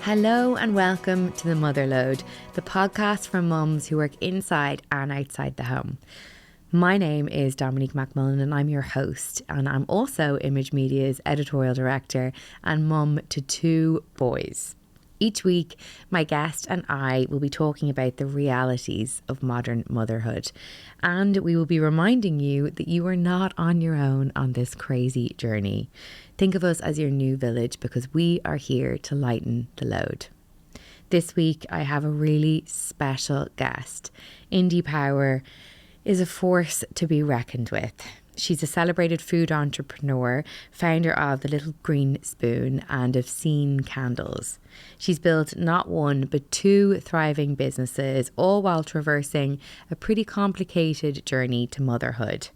Hello and welcome to The Motherload, the podcast for mums who work inside and outside the home. My name is Dominique McMullen and I'm your host, and I'm also Image Media's editorial director and mum to 2 boys. Each week, my guest and I will be talking about the realities of modern motherhood, and we will be reminding you that you are not on your own on this crazy journey. Think of us as your new village because we are here to lighten the load. This week, I have a really special guest. Indy Power is a force to be reckoned with. She's a celebrated food entrepreneur, founder of The Little Green Spoon and of Scene Candles. She's built not 1 but 2 thriving businesses, all while traversing a pretty complicated journey to motherhood.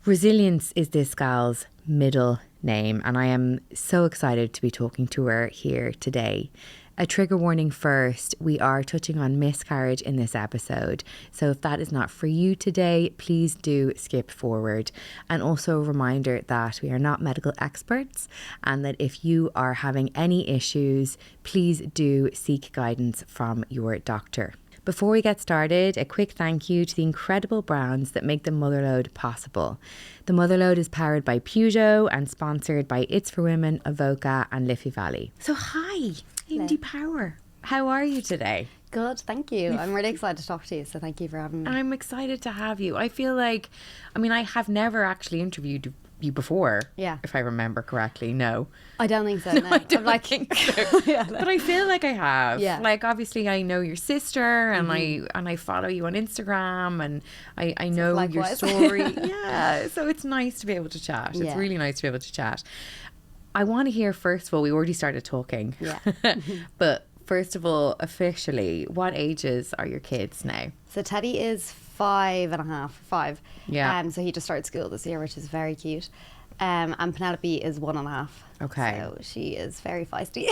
Resilience is this gal's middle name, and I am so excited to be talking to her here today. A trigger warning first, we are touching on miscarriage in this episode, so if that is not for you today, please do skip forward. And also a reminder that we are not medical experts, and that if you are having any issues, please do seek guidance from your doctor. Before we get started, a quick thank you to the incredible brands that make the Motherload possible. The Motherload is powered by Peugeot and sponsored by It's For Women, Avoca and Liffey Valley. So hi, Indy Power. How are you today? Good, thank you. I'm really excited to talk to you, so thank you for having me. I'm excited to have you. I feel like, I have never actually interviewed you before. Yeah. If I remember correctly. No. I don't think so, no. I don't think so. Yeah, no. But I feel like I have. Yeah. Like, obviously I know your sister and I follow you on Instagram and I know your likewise. story. Yeah. So it's nice to be able to chat. It's Yeah. really nice to be able to chat. I want to hear, first of all, we already started talking. Yeah. But first of all, officially, what ages are your kids now? So Teddy is 5. Yeah. So he just started school this year, which is very cute. And Penelope is 1.5. Okay. So she is very feisty.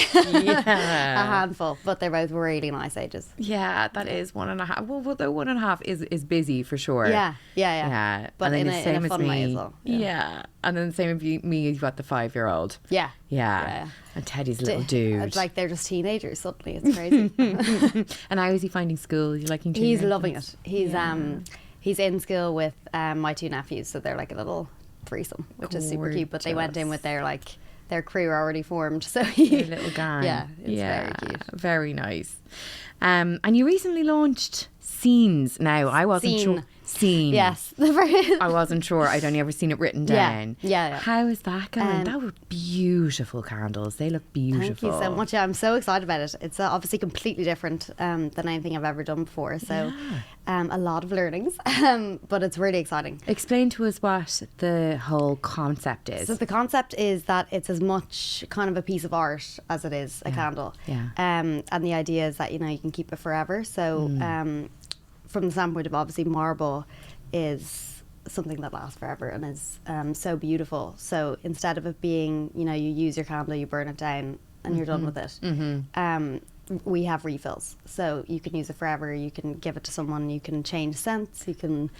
Yeah. A handful, but they're both really nice ages. Yeah, that is 1.5. Well, the 1.5 is busy for sure. Yeah. and But then in the a same as fun me. way as well. Yeah. And then the same as me, you've got the 5-year-old. Yeah. Yeah. And Teddy's a little dude. It's like they're just teenagers suddenly. It's crazy. And how is he finding school? You liking to? He's loving it. He's in school with my 2 nephews, so they're like a little threesome, which is super cute. But they went in with their crew already formed, so their little gang. Yeah, it's very cute. Very nice. And you recently launched Scenes. Now I wasn't sure. Scene. Yes. I wasn't sure. I'd only ever seen it written down. Yeah. How is that going? That were beautiful candles. They look beautiful. Thank you so much. Yeah, I'm so excited about it. It's obviously completely different than anything I've ever done before. So a lot of learnings, but it's really exciting. Explain to us what the whole concept is. So the concept is that it's as much kind of a piece of art as it is a candle. Yeah. And the idea is that, you can keep it forever. So from the standpoint of obviously marble is something that lasts forever and is so beautiful. So instead of it being, you use your candle, you burn it down and you're done with it. We have refills. So you can use it forever. You can give it to someone. You can change scents. You can...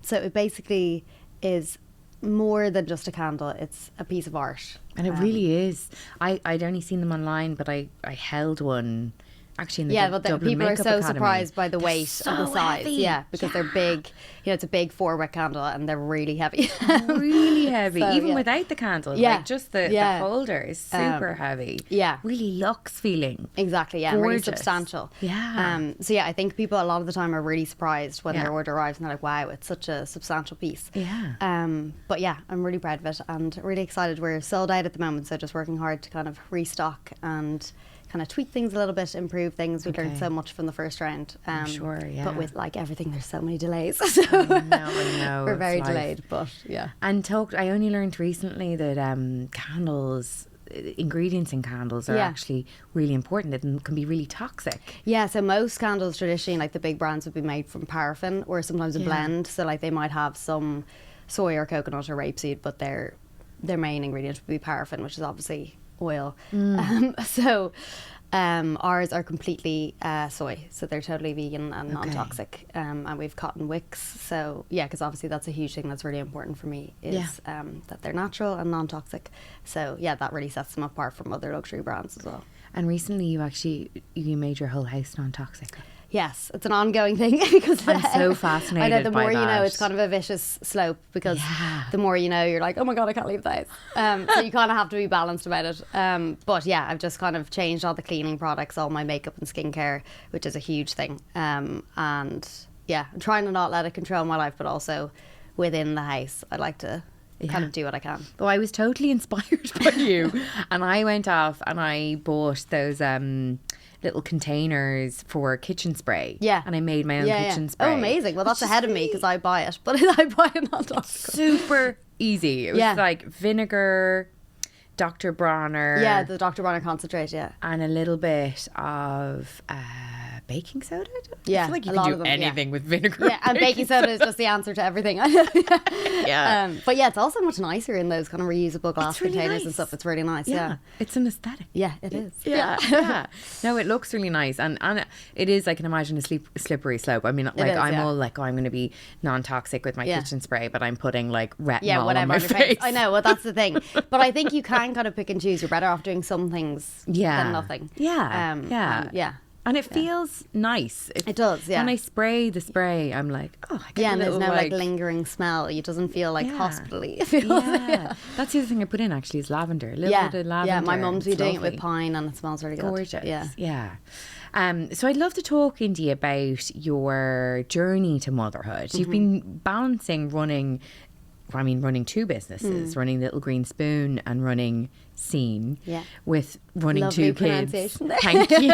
So it basically is more than just a candle. It's a piece of art. And it really is. I'd only seen them online, but I held one... Actually, in the but Dublin people are Makeup so Academy. Surprised by the They're weight so of the size. heavy. Yeah, because they're big. It's a big 4-wick candle and they're really heavy. Really heavy, So, even without the candle. Yeah. Like just the holder is super heavy. Yeah. Really luxe feeling. Exactly, yeah, and really Gorgeous. substantial. Yeah. So yeah, I think people a lot of the time are really surprised when their order arrives and they're like, wow, it's such a substantial piece. Yeah. But yeah, I'm really proud of it and really excited. We're sold out at the moment, so just working hard to kind of restock and kind of tweak things a little bit, improve things. We learned so much from the first round. I'm sure, yeah. But with like everything, there's so many delays. So I know. we're it's very life. delayed, but yeah. And I only learned recently that candles, ingredients in candles are actually really important and can be really toxic. Yeah, so most candles traditionally, like the big brands, would be made from paraffin or sometimes a blend. So like they might have some soy or coconut or rapeseed, but their main ingredient would be paraffin, which is obviously oil. Ours are completely soy, so they're totally vegan and non-toxic. And we've cotton wicks, so yeah, because obviously that's a huge thing that's really important for me is that they're natural and non-toxic. So yeah, that really sets them apart from other luxury brands as well. And recently you made your whole house non-toxic. Yes, it's an ongoing thing because I'm so fascinated. I know the more by you know, that. it's kind of a vicious slope because the more you know, you're like, oh my God, I can't leave the house. So you kind of have to be balanced about it. But yeah, I've just kind of changed all the cleaning products, all my makeup and skincare, which is a huge thing. And yeah, I'm trying to not let it control my life, but also within the house, I like to kind of do what I can. Well, I was totally inspired by you, and I went off and I bought those little containers for kitchen spray. Yeah. And I made my own kitchen spray. Oh, amazing. Well, that's ahead of me because I buy it, but I buy it on .com. Super easy. It was like vinegar, Dr. Bronner. Yeah, the Dr. Bronner concentrate, and a little bit of baking soda. Yeah, I feel like you a can lot do of them, anything with vinegar. Yeah, and baking soda is just the answer to everything. Yeah. But yeah, it's also much nicer in those kind of reusable glass really containers nice. and stuff. It's really nice. Yeah. It's an aesthetic. Yeah, it is. Yeah. No, it looks really nice, and it is. I can imagine a slippery slope. I mean, like I'm all like, oh, I'm going to be non-toxic with my kitchen spray, but I'm putting like retinol on my face. I know. Well, that's the thing. But I think you can kind of pick and choose. You're better off doing some things than nothing. Yeah. And it feels nice. It does, yeah. When I spray the spray, I'm like, oh, I get and a there's little, no like lingering smell. It doesn't feel like hospital-y. It feels That's the other thing I put in actually is lavender. A little bit of lavender. Yeah, my mum's been doing it lovely. with pine and it smells really good. Gorgeous. Yeah. So I'd love to talk, Indy, about your journey to motherhood. You've been balancing running two businesses, running Little Green Spoon and running Scene, with running Lovely 2 kids. Thank you.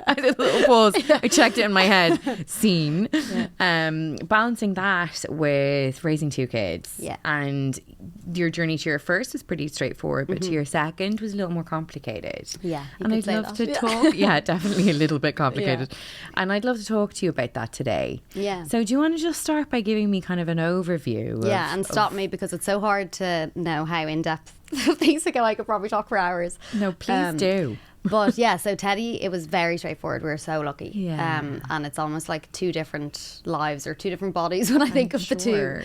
I did a little pause. I checked it in my head. Scene. Balancing that with raising 2 kids. Yeah. And your journey to your first was pretty straightforward, but to your second was a little more complicated. Yeah. And I'd love to talk. Yeah, definitely a little bit complicated. And I'd love to talk to you about that today. Yeah. So do you want to just start by giving me kind of an overview? And stop me because it's so hard to know how in depth things ago. I could probably talk for hours. No, please do. But yeah, so Teddy, it was very straightforward. We were so lucky. Yeah. And it's almost like 2 different lives or 2 different bodies when I think of the 2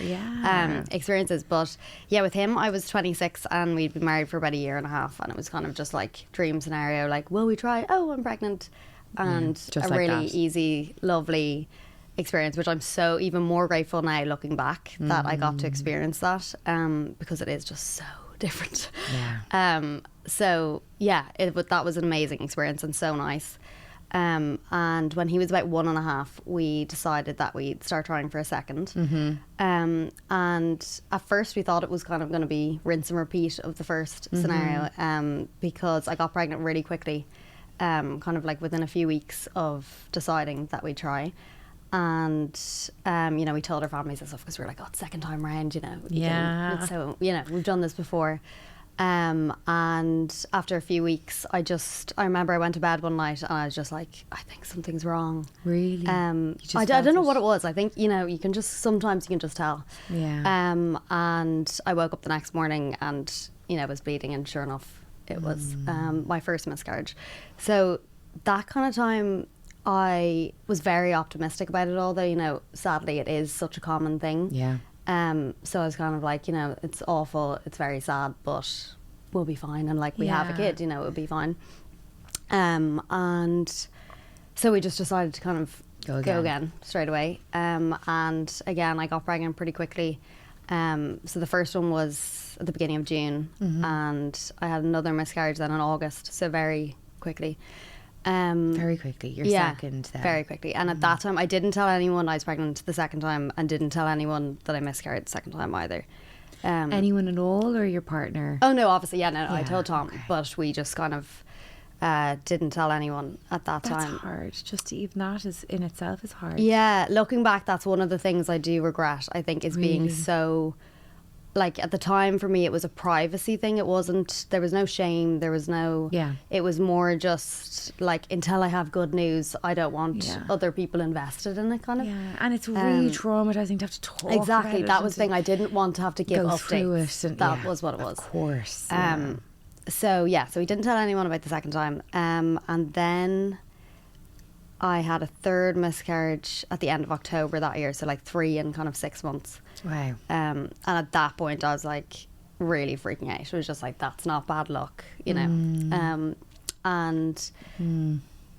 experiences. But yeah, with him, I was 26 and we'd been married for about a year and a half. And it was kind of just like dream scenario, like, will we try? Oh, I'm pregnant. And just a like really that. easy, lovely experience, which I'm so even more grateful now looking back that I got to experience that, because it is just so different. So yeah, that was an amazing experience and so nice. And when he was about 1.5, we decided that we'd start trying for a second. And at first we thought it was kind of going to be rinse and repeat of the first scenario, because I got pregnant really quickly, kind of like within a few weeks of deciding that we'd try. And we told our families and stuff because we were like, oh, it's second time round, so we've done this before. And after a few weeks, I remember I went to bed one night and I was just like, I think something's wrong. Really? I don't know what it was. I think sometimes you can just tell. And I woke up the next morning and I was bleeding, and sure enough it was my first miscarriage. So that kind of time I was very optimistic about it all, though sadly it is such a common thing. So I was kind of like, it's awful, it's very sad, but we'll be fine, and like we have a kid, it'll be fine. And so we just decided to kind of go again straight away. And again, I got pregnant pretty quickly. So the first one was at the beginning of June, and I had another miscarriage then in August, so very quickly. Very quickly, your second then. Very quickly. And at that time I didn't tell anyone I was pregnant the second time, and didn't tell anyone that I miscarried the second time either. Anyone at all, or your partner? Oh no, obviously, I told Tom, but we just kind of didn't tell anyone at that time. That's hard. Just even that is in itself is hard. Yeah, looking back, that's one of the things I do regret, I think, is being so, like, at the time for me it was a privacy thing. There was no shame, there was no, it was more just like, until I have good news, I don't want other people invested in it, kind of. And it's really traumatizing to have to talk exactly about that it, was the thing. I didn't want to have to give go updates through it, and that was what it was, of course. So we didn't tell anyone about the second time. And then I had a third miscarriage at the end of October that year. So like 3 in kind of 6 months. Wow. And at that point I was like really freaking out. It was just like, that's not bad luck, you know.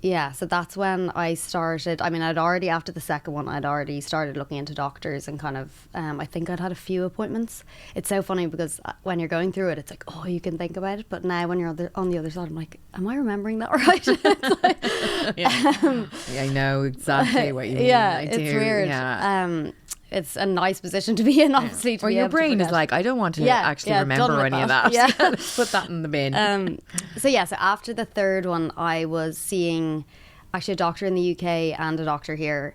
Yeah, so that's when I started. I mean, after the second one, I'd already started looking into doctors and kind of, I think I'd had a few appointments. It's so funny because when you're going through it, it's like, oh, you can think about it. But now when you're on the other side, I'm like, am I remembering that right? I know exactly what you mean. Yeah, I do. it's weird. Yeah. It's a nice position to be in, obviously. Or your brain is like, I don't want to actually remember any of that. Yeah. Let's put that in the bin. So after the third one, I was seeing actually a doctor in the UK and a doctor here,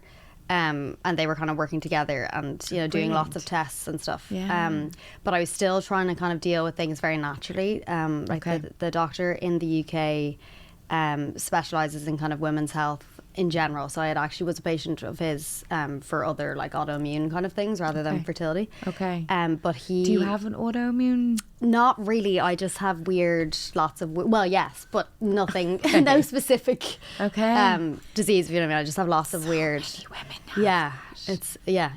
and they were kind of working together and doing lots of tests and stuff. Yeah. But I was still trying to kind of deal with things very naturally. The doctor in the UK specialises in kind of women's health in general. So I was a patient of his for other like autoimmune kind of things rather than fertility. Okay. But do you have an autoimmune? Not really. I just have yes, but nothing, no specific disease. If you know what I mean. I just have lots of weird. Many women have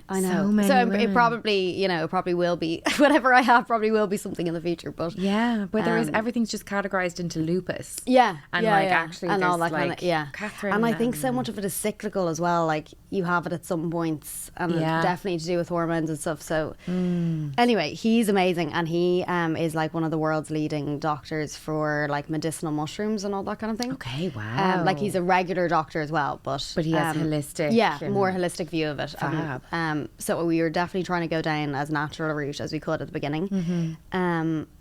I know. So many women. It probably will be whatever I have. Probably will be something in the future. But there is everything's just categorized into lupus. Actually, and all that kind of Catherine, and I think so much of it is cyclical as well. Like you have it at some points, and it's definitely to do with hormones and stuff. So anyway, he's amazing, and he is like one of the world's leading doctors for like medicinal mushrooms and all that kind of thing. Okay, wow. Like he's a regular doctor as well, but he has holistic, more holistic view of it. So we were definitely trying to go down as natural a route as we could at the beginning.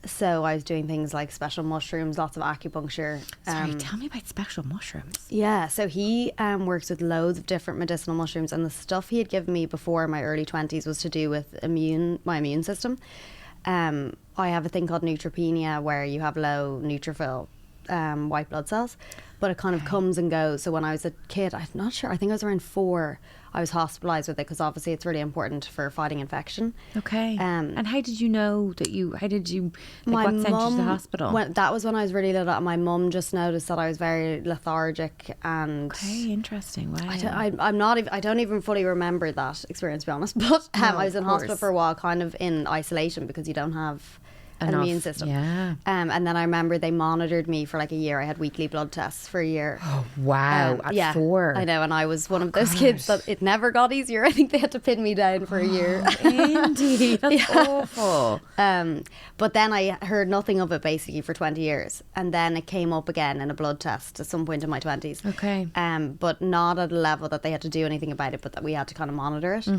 So I was doing things like special mushrooms, lots of acupuncture. Sorry, tell me about special mushrooms. Yeah, so he works with loads of different medicinal mushrooms, and the stuff he had given me before my early 20s was to do with my immune system. I have a thing called neutropenia where you have low neutrophil white blood cells, but it kind of comes and goes. So when I was a kid, I'm not sure, I think I was around 4, I was hospitalised with it because obviously it's really important for fighting infection. Okay. And how did you know what sent you to the hospital? That was when I was really little, and my mum just noticed that I was very lethargic and... Okay, interesting. Wow. I don't even fully remember that experience, to be honest, but I was in hospital for a while kind of in isolation because you don't have an immune system. Yeah. And then I remember they monitored me for like a year. I had weekly blood tests for a year. Oh, wow. At 4. I know. And I was one of those kids that it never got easier. I think they had to pin me down for a year. Indy, that's awful. But then I heard nothing of it basically for 20 years. And then it came up again in a blood test at some point in my 20s. Okay. But not at a level that they had to do anything about it, but that we had to kind of monitor it.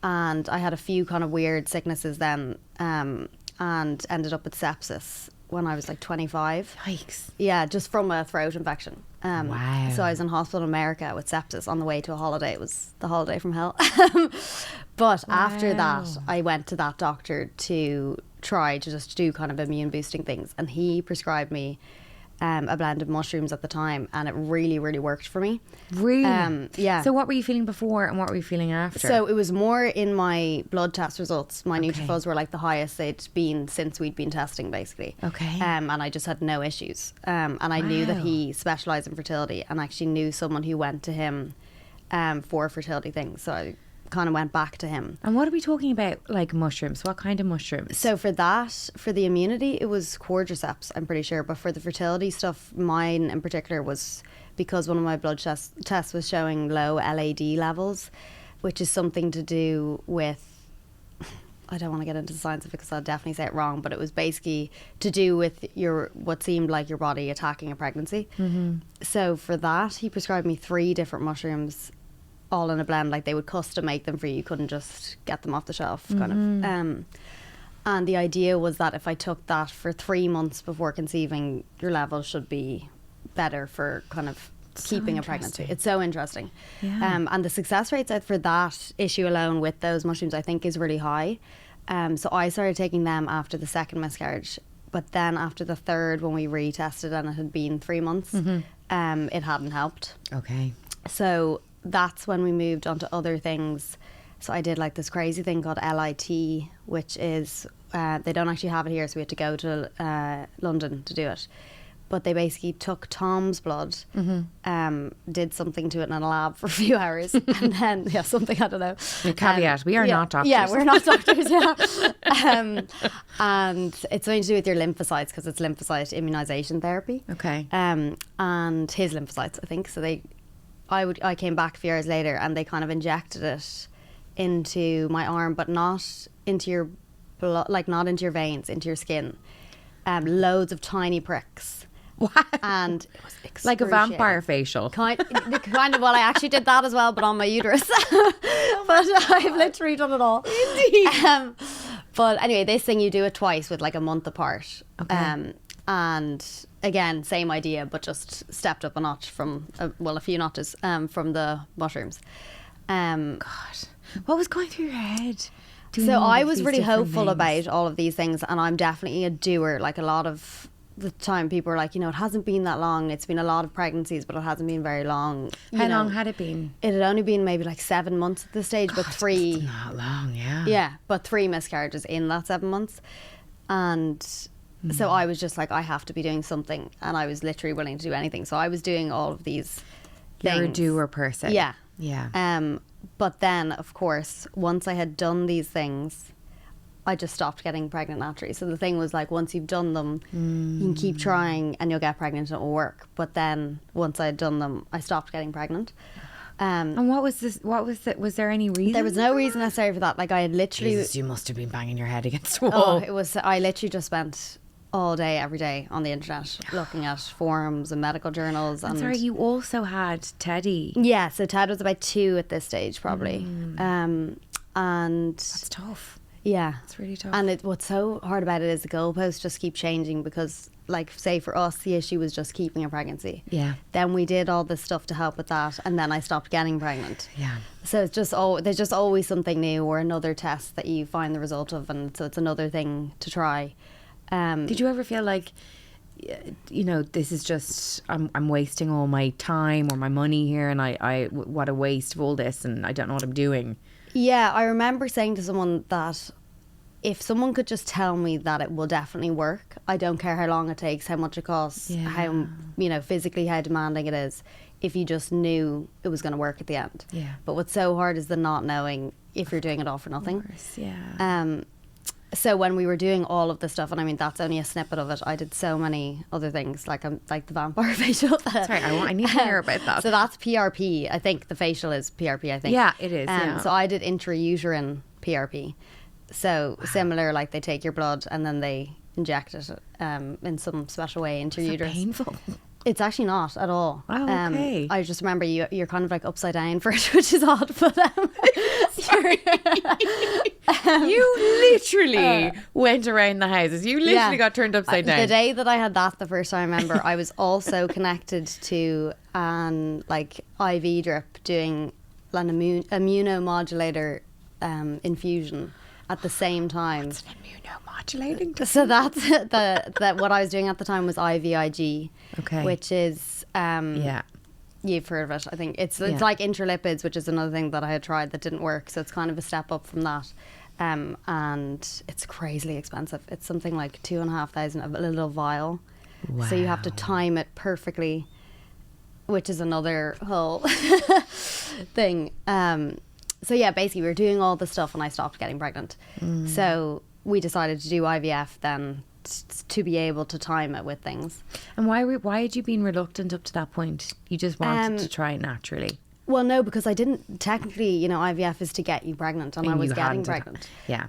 And I had a few kind of weird sicknesses then, and ended up with sepsis when I was like 25. Yikes. Yeah, just from a throat infection. Wow. So I was in hospital in America with sepsis on the way to a holiday. It was the holiday from hell. But after that, I went to that doctor to try to just do kind of immune boosting things. And he prescribed me a blend of mushrooms at the time, and it really, really worked for me. Really? Yeah. So what were you feeling before and what were you feeling after? So it was more in my blood test results. My neutrophils were like the highest they'd been since we'd been testing, basically. Okay. And I just had no issues. And I knew that he specialised in fertility, and actually knew someone who went to him for fertility things. So I kind of went back to him. And what are we talking about, like mushrooms? What kind of mushrooms? So for the immunity, it was cordyceps, I'm pretty sure. But for the fertility stuff, mine in particular was because one of my blood tests was showing low LAD levels, which is something to do with, I don't want to get into the science of it because I'll definitely say it wrong, but it was basically to do with what seemed like your body attacking a pregnancy. So for that, he prescribed me 3 different mushrooms, all in a blend. Like they would custom make them for you. You couldn't just get them off the shelf, kind of. And the idea was that if I took that for 3 months before conceiving, your levels should be better for kind of keeping a pregnancy. It's so interesting. Yeah. And the success rates out for that issue alone with those mushrooms, I think, is really high. So I started taking them after the second miscarriage, but then after the third, when we retested and it had been 3 months, it hadn't helped. Okay. So that's when we moved on to other things. So I did like this crazy thing called LIT, which is they don't actually have it here, so we had to go to London to do it. But they basically took Tom's blood, did something to it in a lab for a few hours, and then something, I don't know. Caveat: we are not doctors. Yeah, we're not doctors. And it's something to do with your lymphocytes, because it's lymphocyte immunization therapy. Okay. And his lymphocytes, I think. So I came back a few hours later, and they kind of injected it into my arm, but not into your blood, like not into your veins, into your skin. Loads of tiny pricks. Wow. And it was like a vampire facial. Kind of. Well, I actually did that as well, but on my uterus. But I've literally done it all. Indeed. But anyway, this thing, you do it twice with like a month apart. Okay. And again, same idea, but just stepped up a notch from, a few notches from the mushrooms. God, what was going through your head? So I was really hopeful about all of these things, and I'm definitely a doer. Like, a lot of the time people are like, it hasn't been that long. It's been a lot of pregnancies, but it hasn't been very long. How long had it been? It had only been maybe like 7 months at this stage, but 3. That's not long, yeah. Yeah, but 3 miscarriages in that 7 months. And so I was just like, I have to be doing something, and I was literally willing to do anything. So I was doing all of these things. You're a doer person. Yeah. Yeah. But then, of course, once I had done these things, I just stopped getting pregnant naturally. So the thing was, like, once you've done them, you can keep trying and you'll get pregnant and it will work. But then once I had done them, I stopped getting pregnant. And what was this? Was there any reason? There was no reason necessarily for that. Like, I had literally... Jesus, you must have been banging your head against the wall. I literally just spent all day, every day on the internet looking at forums and medical journals. And sorry, you also had Teddy. Yeah, so Ted was about 2 at this stage, probably. And that's tough. Yeah, it's really tough. And what's so hard about it is the goalposts just keep changing, because, like, say for us, the issue was just keeping a pregnancy. Yeah. Then we did all this stuff to help with that, and then I stopped getting pregnant. Yeah. So it's just there's just always something new, or another test that you find the result of, and so it's another thing to try. Did you ever feel like, this is just, I'm wasting all my time or my money here, and I what a waste of all this, and I don't know what I'm doing? Yeah, I remember saying to someone that if someone could just tell me that it will definitely work, I don't care how long it takes, how much it costs, how, physically how demanding it is, if you just knew it was going to work at the end. Yeah. But what's so hard is the not knowing if you're doing it all for nothing. Of course, yeah. So when we were doing all of this stuff, and I mean, that's only a snippet of it, I did so many other things, like the vampire facial. Sorry, I need to hear about that. So that's PRP. I think the facial is PRP, I think. Yeah, it is. Yeah. So I did intrauterine PRP. So similar, like they take your blood and then they inject it in some special way into your uterus. Painful? It's actually not at all. Oh, okay. I just remember you're kind of like upside down for it, which is odd. But you literally went around the houses. You literally got turned upside down. The day that I had that, the first time I remember, I was also connected to an IV drip, doing an immunomodulator infusion at the same time. It's an immunomodulating. So that's that. What I was doing at the time was IVIG, okay, which is you've heard of it. I think it's like intralipids, which is another thing that I had tried that didn't work. So it's kind of a step up from that, and it's crazily expensive. It's something like $2,500 a little vial. Wow. So you have to time it perfectly, which is another whole thing. So yeah, basically we were doing all the stuff and I stopped getting pregnant. So we decided to do IVF then to be able to time it with things. And why had you been reluctant up to that point? You just wanted to try it naturally? Well, no, because I didn't technically, IVF is to get you pregnant, and I was getting pregnant. Yeah.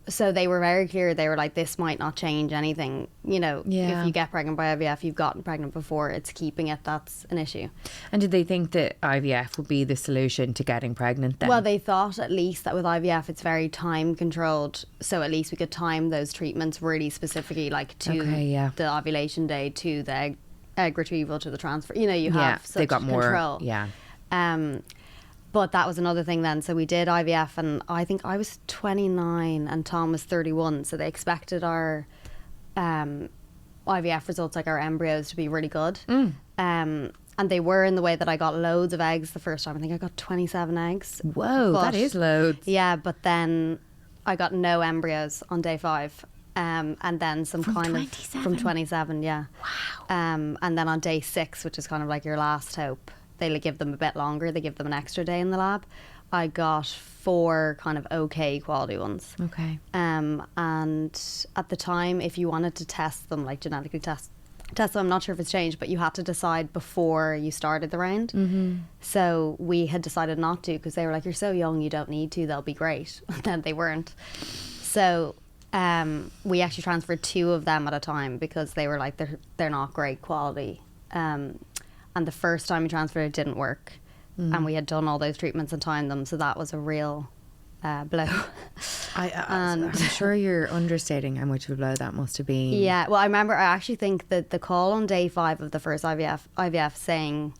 So they were very clear. They were like, this might not change anything. If you get pregnant by IVF, you've gotten pregnant before. It's keeping it that's an issue. And did they think that IVF would be the solution to getting pregnant then? Well, they thought at least that with IVF, it's very time controlled. So at least we could time those treatments really specifically, like to the ovulation day, to the egg retrieval, to the transfer. You have such they got more control. Yeah. But that was another thing then. So we did IVF, and I think I was 29 and Tom was 31. So they expected our IVF results, like our embryos, to be really good. And they were, in the way that I got loads of eggs the first time. I think I got 27 eggs. Whoa, that is loads. Yeah, but then I got no embryos on day 5. And then some From kind 27? of from 27, yeah. Wow. And then on day 6, which is kind of like your last hope, they give them a bit longer. They give them an extra day in the lab. I got 4 kind of okay quality ones. Okay. And at the time, if you wanted to test them, like genetically test them, I'm not sure if it's changed, but you had to decide before you started the round. Mm-hmm. So we had decided not to, because they were like, you're so young, you don't need to, they'll be great. And then they weren't. So we actually transferred 2 of them at a time, because they were like, they're not great quality. And the first time we transferred, it didn't work. And we had done all those treatments and timed them, so that was a real blow. I'm sure you're understating how much of a blow that must have been. Yeah, well, I actually think that the call on day 5 of the first IVF saying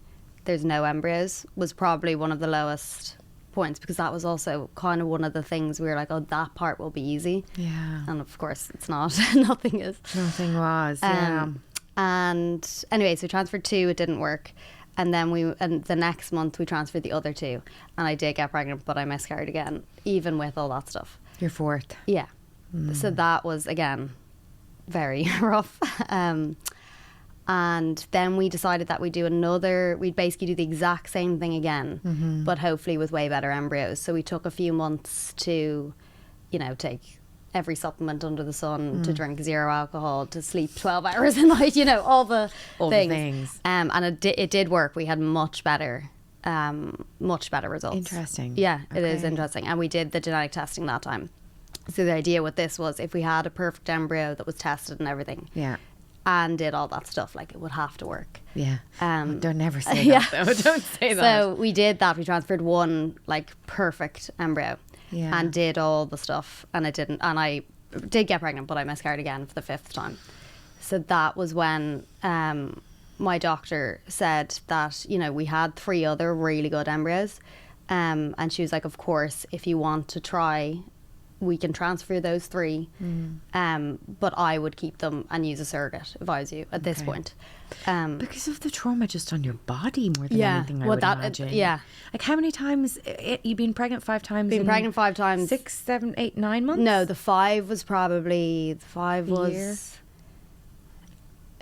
there's no embryos was probably one of the lowest points, because that was also kind of one of the things we were like, oh, that part will be easy. Yeah. And of course it's not. Nothing is. Nothing was, yeah. And anyway, so we transferred 2, it didn't work. And then the next month we transferred the other 2, and I did get pregnant, but I miscarried again, even with all that stuff. Your 4th. Yeah. So that was, again, very rough. And then we decided that we'd basically do the exact same thing again, but hopefully with way better embryos. So we took a few months to, take every supplement under the sun, to drink 0 alcohol, to sleep 12 hours a night, all the things. And it did work. We had much better results. Interesting. Yeah, it is interesting. And we did the genetic testing that time. So the idea with this was, if we had a perfect embryo that was tested and everything, Yeah. and did all that stuff, like, it would have to work. Yeah. Don't never say yeah. that, though. Don't say that. So we did that. We transferred 1 like perfect embryo. Yeah. And did all the stuff, and it didn't. And I did get pregnant, but I miscarried again for the 5th time. So that was when my doctor said that, we had 3 other really good embryos, and she was like, of course, if you want to try, we can transfer those 3, but I would keep them and use a surrogate if I was you at this point. Because of the trauma just on your body more than anything, I would imagine. Yeah. Like, how many times you've been pregnant? 5 times? Been pregnant 5 times. 6, 7, 8, 9 months? No, the 5 was probably... was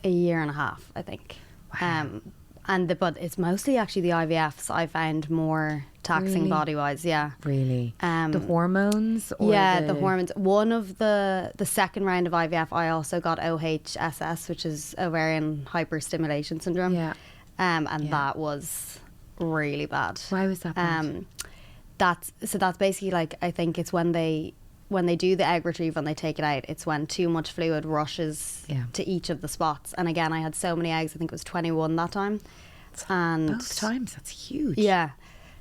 a year and a half, I think. Wow. But it's mostly actually the IVFs I found more taxing body-wise, yeah. Really? The hormones? Or the hormones. One of the second round of IVF, I also got OHSS, which is ovarian hyperstimulation syndrome. Yeah. And that was really bad. Why was that bad? That's basically, like, I think it's when they do the egg retrieval and they take it out, it's when too much fluid rushes to each of the spots. And again, I had so many eggs, I think it was 21 that time. And both times, that's huge. Yeah.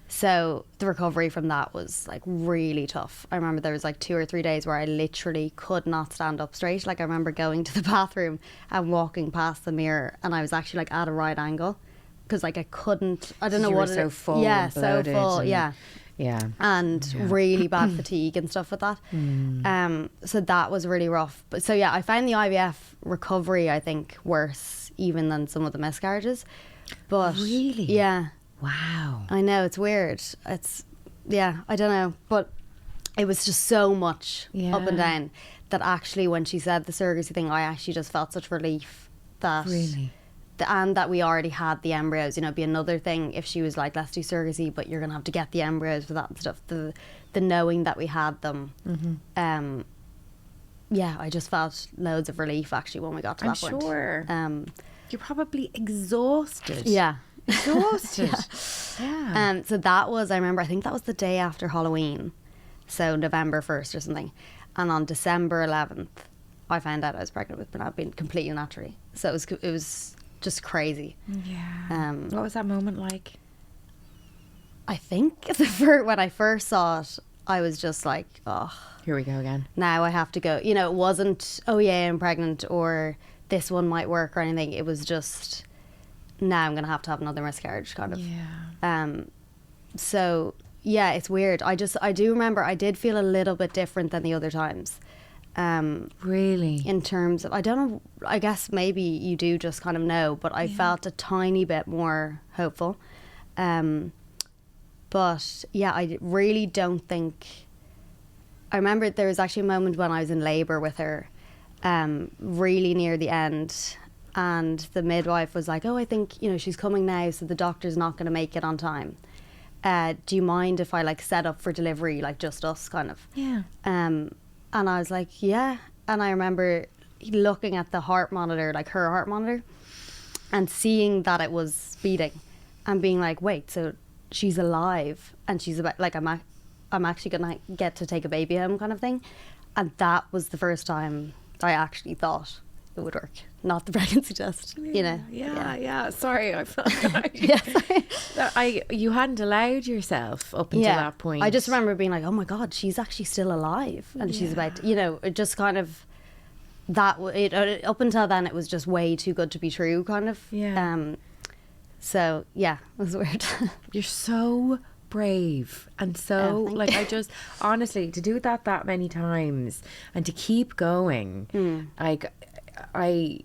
So the recovery from that was, like, really tough. I remember there was like 2 or 3 days where I literally could not stand up straight. Like, I remember going to the bathroom and walking past the mirror, and I was actually, like, at a right angle, because, like, I couldn't, I don't know what you were so full. Yeah, and so bloated full. and, Yeah. Yeah. And really bad fatigue and stuff with that. So that was really rough. But so, yeah, I found the IVF recovery, I think, worse even than some of the miscarriages. But really? Yeah. Wow. I know, it's weird. It's, I don't know. But it was just so much up and down that actually when she said the surrogacy thing, I actually just felt such relief that... Really? And that we already had the embryos. It'd be another thing if she was like, let's do surrogacy, but you're going to have to get the embryos for that and stuff. The knowing that we had them. I just felt loads of relief actually when we got to that point. I'm sure. You're probably exhausted. Yeah. Exhausted. Yeah. So that was, I remember, I think that was the day after Halloween. So November 1st or something. And on December 11th, I found out I was pregnant with Bernard, being completely naturally. So it was just crazy. Yeah. What was that moment like? I think when I first saw it, I was just like, oh, here we go again. Now I have to go. It wasn't, oh yeah, I'm pregnant, or this one might work or anything. It was just, now I'm going to have another miscarriage, kind of. Yeah. So yeah, it's weird. I do remember I did feel a little bit different than the other times. Really? In terms of, I don't know, I guess maybe you do just kind of know, but I felt a tiny bit more hopeful. But yeah, I really don't think, I remember there was actually a moment when I was in labour with her, really near the end, and the midwife was like, oh, I think, you know, she's coming now, so the doctor's not going to make it on time. Do you mind if I like set up for delivery, like just us kind of? Yeah. And I was like, yeah. And I remember looking at the heart monitor, like her heart monitor, and seeing that it was beating and being like, wait, so she's alive and she's about, like, I'm actually going to get to take a baby home kind of thing. And that was the first time I actually thought it would work. Not the pregnancy test, you know. Yeah. Sorry, I felt like Yeah. you hadn't allowed yourself up until that point. I just remember being like, oh my God, she's actually still alive. And she's about, you know, it just kind of, up until then, it was just way too good to be true, kind of. Yeah. So, yeah, it was weird. You're so brave and so like, I just honestly, to do that many times and to keep going, like I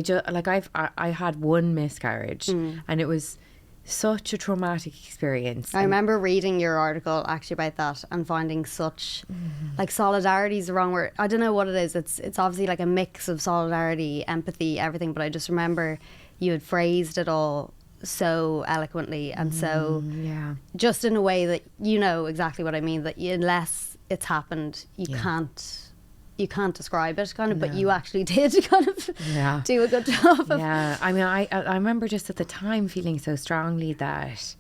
just like I had one miscarriage and it was such a traumatic experience. I remember reading your article actually about that and finding such like, solidarity is the wrong word. I don't know what it is. It's obviously like a mix of solidarity, empathy, everything, but I just remember you had phrased it all so eloquently and so just in a way that, you know exactly what I mean, that unless it's happened you can't describe it kind of, but you actually did kind of do a good job of. I mean, I remember just at the time feeling so strongly that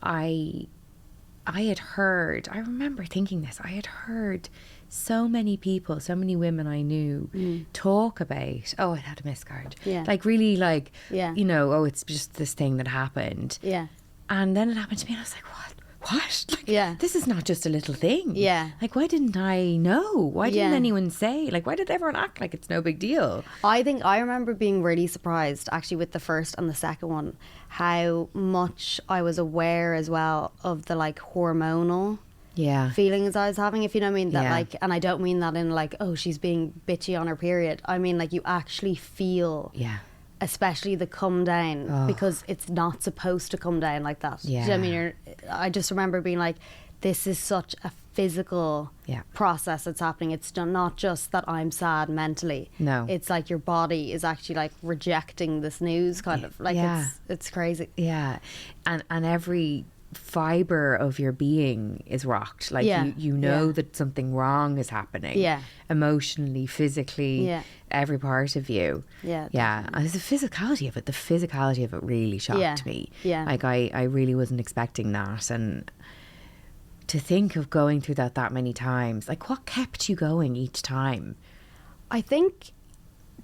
I had heard, I remember thinking this, I had heard so many people, so many women I knew talk about, oh, I had a miscarriage. Like really like, you know, oh, it's just this thing that happened. And then it happened to me and I was like, what? Like, this is not just a little thing. Like, why didn't I know? Why didn't anyone say? Like, why did everyone act like it's no big deal? I think I remember being really surprised actually with the first and the second one, how much I was aware as well of the like hormonal feelings I was having, if you know what I mean. That like, and I don't mean that in like, oh, she's being bitchy on her period. I mean like, you actually feel especially the come down, because it's not supposed to come down like that. Do you know what I mean? I just remember being like, this is such a physical process that's happening. It's not just that I'm sad mentally. No. It's like your body is actually like rejecting this news kind of. Like it's crazy. Yeah. And every fibre of your being is rocked. Like you know that something wrong is happening. Emotionally, physically, every part of you. And the physicality of it really shocked me. Like I really wasn't expecting that, and to think of going through that many times, like what kept you going each time? I think,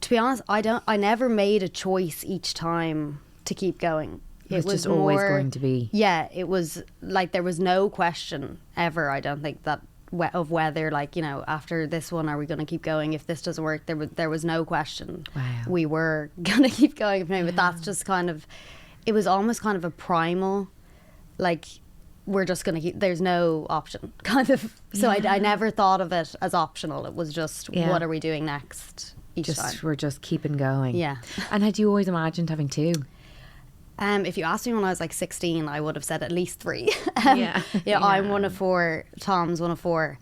to be honest, I never made a choice each time to keep going. It was just always going to be. Yeah, it was like there was no question ever, I don't think, that of whether, like, you know, after this one, are we going to keep going? If this doesn't work, there was no question. Wow. We were going to keep going. But that's just kind of, it was almost kind of a primal, like, we're just going to keep, there's no option kind of. So I never thought of it as optional. It was just, what are we doing next each time? We're just keeping going. Yeah. And had you always imagined having two? If you asked me when I was like 16, I would have said at least 3. I'm one of 4. Tom's one of 4.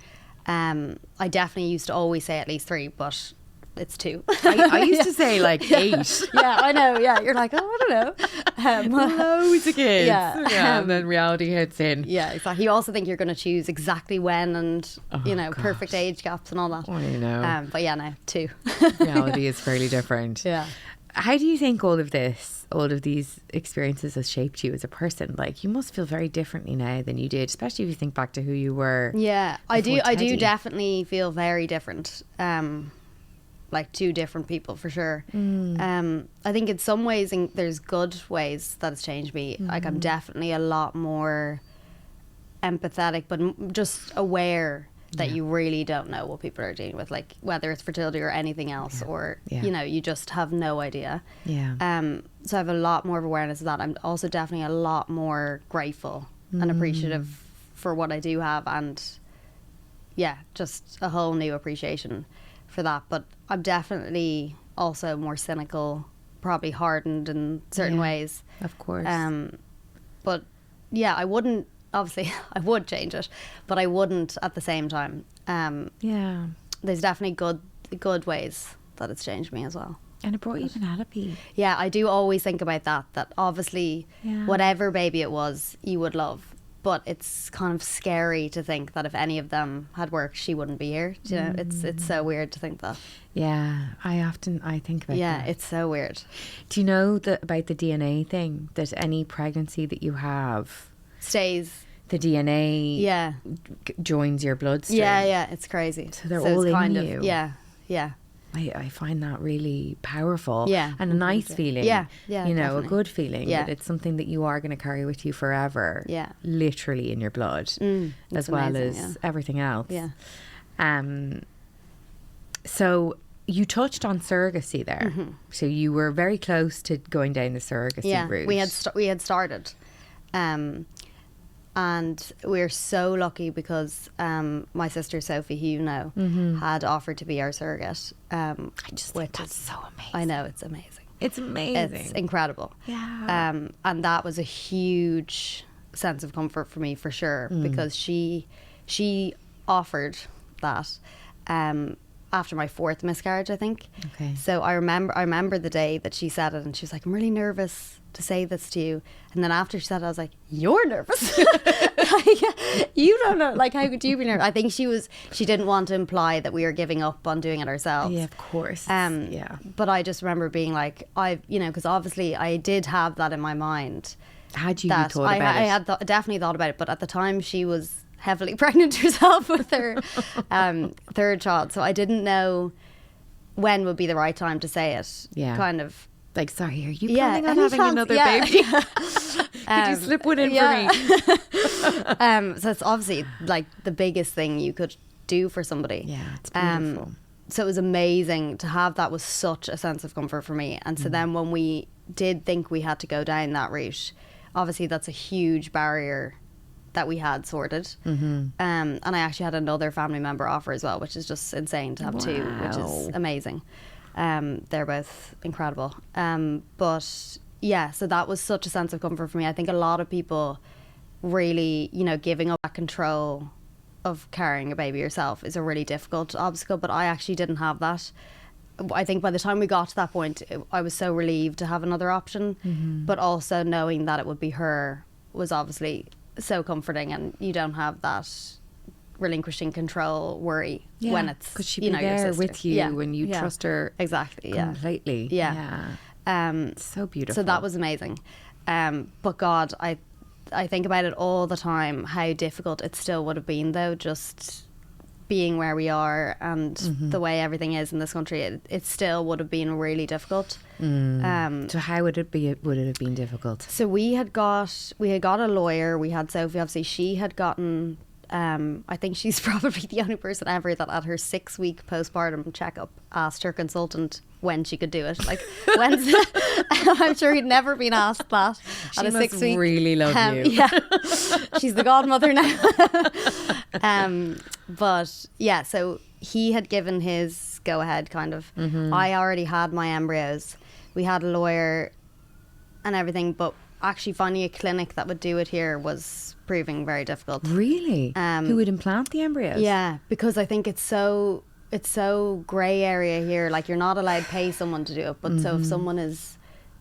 I definitely used to always say at least 3, but it's 2. I used to say like 8. Yeah, I know. Yeah, you're like, oh, I don't know. Loads of kids. And then reality hits in. Yeah, exactly. You also think you're going to choose exactly when and, perfect age gaps and all that. I know. But yeah, no, 2. Reality is fairly different. Yeah. How do you think all of these experiences has shaped you as a person? Like, you must feel very differently now than you did, especially if you think back to who you were. Yeah, I do definitely feel very different. Like 2 different people for sure. I think in some ways there's good ways that it's changed me. Like, I'm definitely a lot more empathetic, but just aware that you really don't know what people are dealing with, like whether it's fertility or anything else, or you just have no idea. So I have a lot more of awareness of that. I'm also definitely a lot more grateful and appreciative for what I do have, and just a whole new appreciation for that. But I'm definitely also more cynical, probably hardened in certain ways, of course. But yeah, I wouldn't obviously I would change it, but I wouldn't at the same time. There's definitely good ways that it's changed me as well. And it brought you Penelope. Yeah, I do always think about that obviously whatever baby it was, you would love. But it's kind of scary to think that if any of them had worked, she wouldn't be here. You know, it's so weird to think that. Yeah, I think about that. Yeah, it's so weird. Do you know about the DNA thing? That any pregnancy that you have stays. The DNA joins your bloodstream. Yeah, it's crazy. So they're all in you. Yeah. I find that really powerful. Yeah. And a nice feeling. Yeah, you know, definitely. a good feeling. Yeah. That it's something that you are going to carry with you forever. Yeah. Literally in your blood. As well as everything else. Yeah. So you touched on surrogacy there. So you were very close to going down the surrogacy route. We had started. And we're so lucky because my sister Sophie, who you know, had offered to be our surrogate. I just think that's so amazing. I know, it's amazing. It's amazing. It's incredible. Yeah. And that was a huge sense of comfort for me, for sure, because she offered that after my 4th miscarriage, I think. Okay. So I remember the day that she said it, and she was like, "I'm really nervous to say this to you." And then after she said it, I was like, "You're nervous?" You don't know, like, how could you be nervous? I think she didn't want to imply that we were giving up on doing it ourselves. Yeah, of course. But I just remember being like, because obviously I did have that in my mind. Had you thought about it? I had definitely thought about it, but at the time she was heavily pregnant herself with her 3rd child, so I didn't know when would be the right time to say it. Yeah. Kind of. Like, sorry, are you planning on having another baby? Could you slip one in for me? So it's obviously like the biggest thing you could do for somebody. Yeah, it's beautiful. So it was amazing to have that. Was such a sense of comfort for me. And so then when we did think we had to go down that route, obviously that's a huge barrier that we had sorted. And I actually had another family member offer as well, which is just insane to have 2, which is amazing. They're both incredible. But yeah, so that was such a sense of comfort for me. I think a lot of people really, giving up that control of carrying a baby yourself is a really difficult obstacle, but I actually didn't have that. I think by the time we got to that point, I was so relieved to have another option, but also knowing that it would be her was obviously so comforting, and you don't have that relinquishing control worry when it's, because she'd be there with you when you trust her exactly completely. So beautiful. So that was amazing. But God, I think about it all the time, how difficult it still would have been, though, just being where we are and the way everything is in this country. It still would have been really difficult. So how would it have been difficult? So we had got a lawyer. We had Sophie, obviously. She had gotten I think she's probably the only person ever that at her 6-week postpartum checkup asked her consultant when she could do it. Like, when's I'm sure he'd never been asked that she at a must 6-week. Really love you. Yeah, she's the godmother now. But yeah, so he had given his go ahead, kind of. I already had my embryos. We had a lawyer and everything, but actually finding a clinic that would do it here was proving very difficult. Really? Who would implant the embryos? Yeah, because I think it's so grey area here. Like, you're not allowed to pay someone to do it, but so if someone is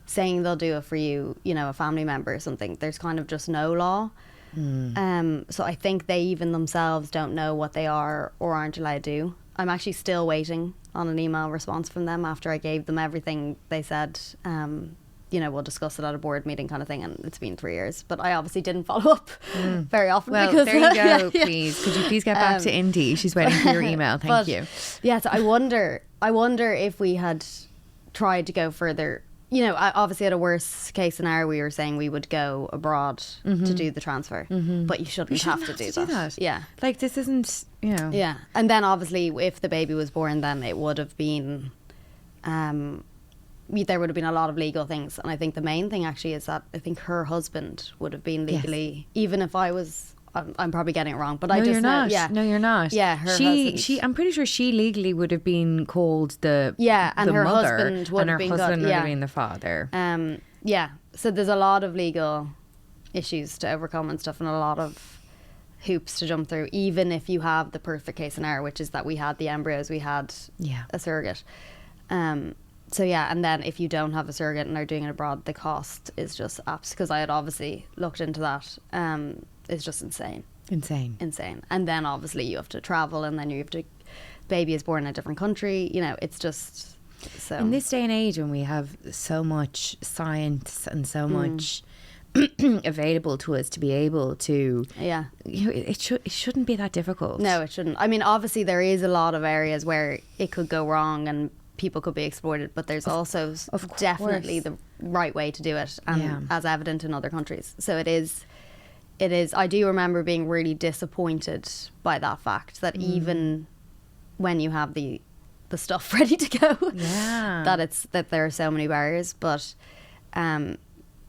saying they'll do it for you, a family member or something, there's kind of just no law. So I think they even themselves don't know what they are or aren't allowed to do. I'm actually still waiting on an email response from them after I gave them everything. They said, we'll discuss it at a board meeting, kind of thing, and it's been 3 years. But I obviously didn't follow up very often. Well, because, there you go, please. Could you please get back to Indy? She's waiting for your email. Thank you. Yeah, so I wonder if we had tried to go further. Obviously at a worst case scenario, we were saying we would go abroad to do the transfer, but you shouldn't have to do that. Yeah. Like, this isn't, Yeah. And then obviously if the baby was born, then it would have been, there would have been a lot of legal things. And I think the main thing actually is that I think her husband would have been legally, even if I'm probably getting it wrong, but I just you're not. know, yeah. No, you're not. Yeah, her husband. I'm pretty sure she legally would have been called the and the her mother, husband would and have her been husband would yeah. have been the father. Yeah. So there's a lot of legal issues to overcome and stuff, and a lot of hoops to jump through, even if you have the perfect case scenario, which is that we had the embryos, we had a surrogate. So yeah, and then if you don't have a surrogate and are doing it abroad, the cost is just because I had obviously looked into that. It's just insane. And then obviously you have to travel, and then you have to, baby is born in a different country. You know, it's just so. In this day and age, when we have so much science and so much available to us to be able to, it shouldn't be that difficult. No, it shouldn't. I mean, obviously there is a lot of areas where it could go wrong and people could be exploited, but there's also definitely the right way to do it, and as evident in other countries. So it is. I do remember being really disappointed by that fact, that even when you have the stuff ready to go, that there are so many barriers. But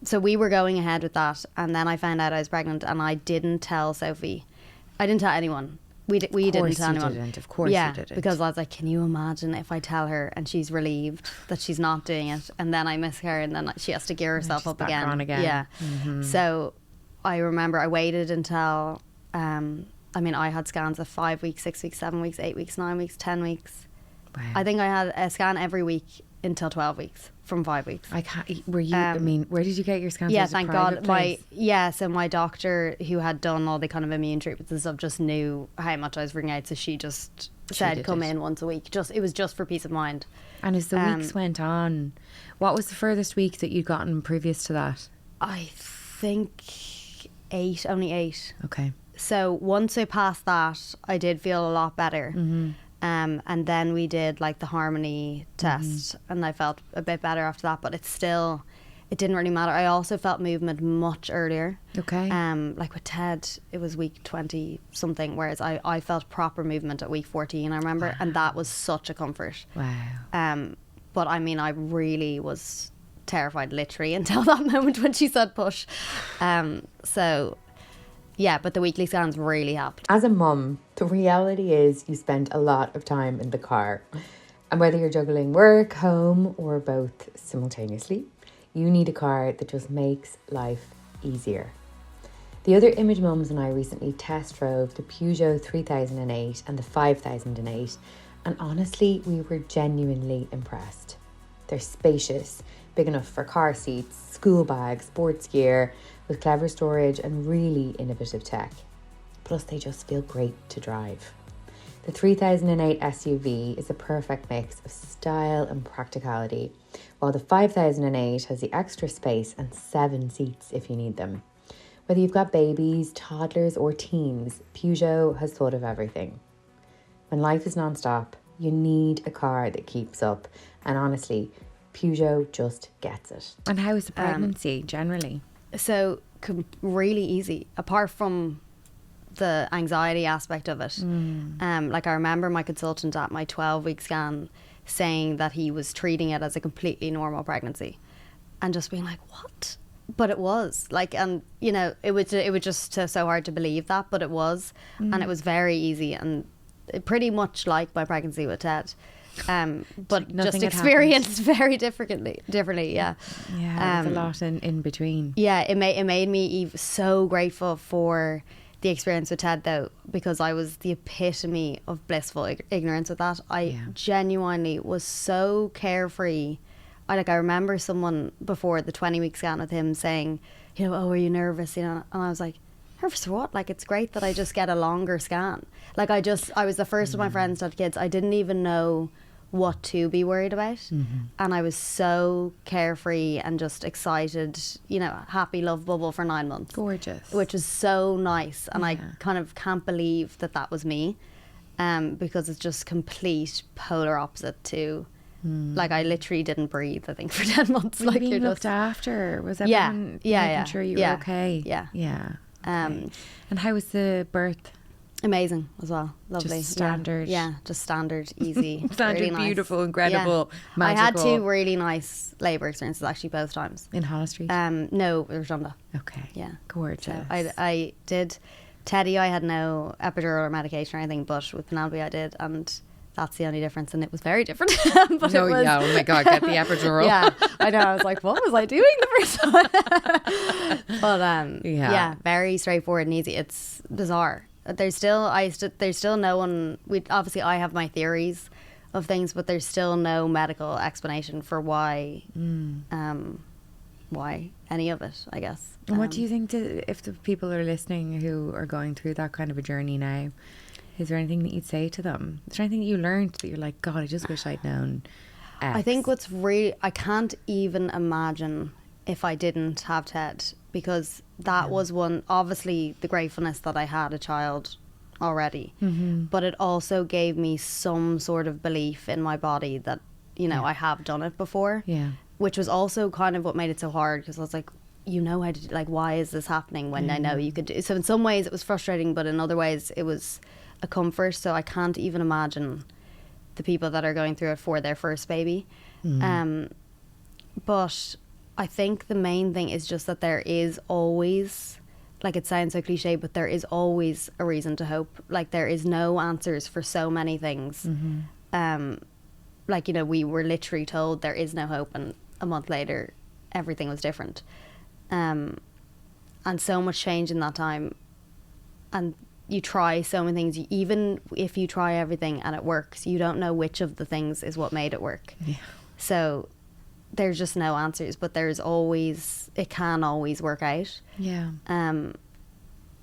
so we were going ahead with that, and then I found out I was pregnant, and I didn't tell Sophie. I didn't tell anyone. We didn't tell anyone. Of course you didn't. Because I was like, can you imagine if I tell her and she's relieved that she's not doing it, and then I miscarry, and then she has to gear herself up back again. on again. Yeah. So I remember I waited until, I mean, I had scans of 5 weeks, 6 weeks, 7 weeks, 8 weeks, 9 weeks, 10 weeks. Wow. I think I had a scan every week until 12 weeks, from 5 weeks. I can't. Were you? I mean, where did you get your scans? Yeah, Was it thank private God. place? So my doctor, who had done all the kind of immune treatments and stuff, just knew how much I was freaking out, so she just said come in once a week. It was just for peace of mind. And as the weeks went on, what was the furthest week that you'd gotten previous to that? I think 8, only 8. Okay. So once I passed that, I did feel a lot better. And then we did like the harmony test, and I felt a bit better after that, but it didn't really matter. I also felt movement much earlier. Okay. Like with Ted, it was week 20 something, whereas I felt proper movement at week 14, I remember. And that was such a comfort. Wow. But I mean, I really was terrified literally until that moment when she said push. So yeah, but the weekly scans really helped. As a mum, the reality is you spend a lot of time in the car. And whether you're juggling work, home, or both simultaneously, you need a car that just makes life easier. The other Image mums and I recently test drove the Peugeot 3008 and the 5008, and honestly, we were genuinely impressed. They're spacious, big enough for car seats, school bags, sports gear, with clever storage and really innovative tech. Plus, they just feel great to drive. The 3008 SUV is a perfect mix of style and practicality, while the 5008 has the extra space and 7 seats if you need them. Whether you've got babies, toddlers, or teens, Peugeot has thought of everything. When life is non-stop, you need a car that keeps up, and honestly, Peugeot just gets it. And how is the pregnancy generally? So really easy, apart from the anxiety aspect of it. Like I remember my consultant at my 12-week scan saying that he was treating it as a completely normal pregnancy, and just being like, what? But it was like, and you know, it was just so hard to believe that, but it was. And it was very easy, and pretty much like my pregnancy with Ted. But just experienced very differently. Yeah, there's a lot in between. Yeah, it made me so grateful for the experience with Ted, though, because I was the epitome of blissful ignorance with that. I genuinely was so carefree. I remember someone before the 20-week scan with him saying, you know, oh, are you nervous? You know, and I was like, nervous for what? Like, it's great that I just get a longer scan. Like, I was the first of my friends to have kids. I didn't even know what to be worried about, and I was so carefree and just excited, you know, happy love bubble for 9 months. Gorgeous. Which is so nice, and I kind of can't believe that was me, because it's just complete polar opposite to like, I literally didn't breathe, I think, for 10 months. Were you being looked after? Was everyone making sure you were okay? Yeah. And how was the birth? Amazing as well. Lovely. Just standard. Yeah, just standard, easy. Standard, really nice. Beautiful, incredible, magical. I had 2 really nice labour experiences, actually, both times. In Hollis Street? No, Rotunda. Okay. Yeah. Gorgeous. So I did. Teddy, I had no epidural or medication or anything, but with Penelope I did, and That's the only difference, and it was very different. But No, it was, yeah, oh my God, get the epidural. yeah, I know. I was like, what was I doing the first time? But yeah, very straightforward and easy. It's bizarre. There's still no one. I have my theories of things, but there's still no medical explanation for why any of it, I guess. And what do you think if the people are listening who are going through that kind of a journey now, is there anything that you'd say to them? Is there anything that you learned that you're like, God, I just wish I'd known X? I think I can't even imagine if I didn't have Ted, because that was one, obviously the gratefulness that I had a child already, but it also gave me some sort of belief in my body that, I have done it before, which was also kind of what made it so hard, because I was like, how to, like, why is this happening when I know you could do. So in some ways it was frustrating, but in other ways it was a comfort. So I can't even imagine the people that are going through it for their first baby. But I think the main thing is just that there is always, like, it sounds so cliche, but there is always a reason to hope. Like, there is no answers for so many things. Like, we were literally told there is no hope, and a month later everything was different. And so much change in that time, and you try so many things. Even if you try everything and it works, you don't know which of the things is what made it work. So there's just no answers, but it can always work out.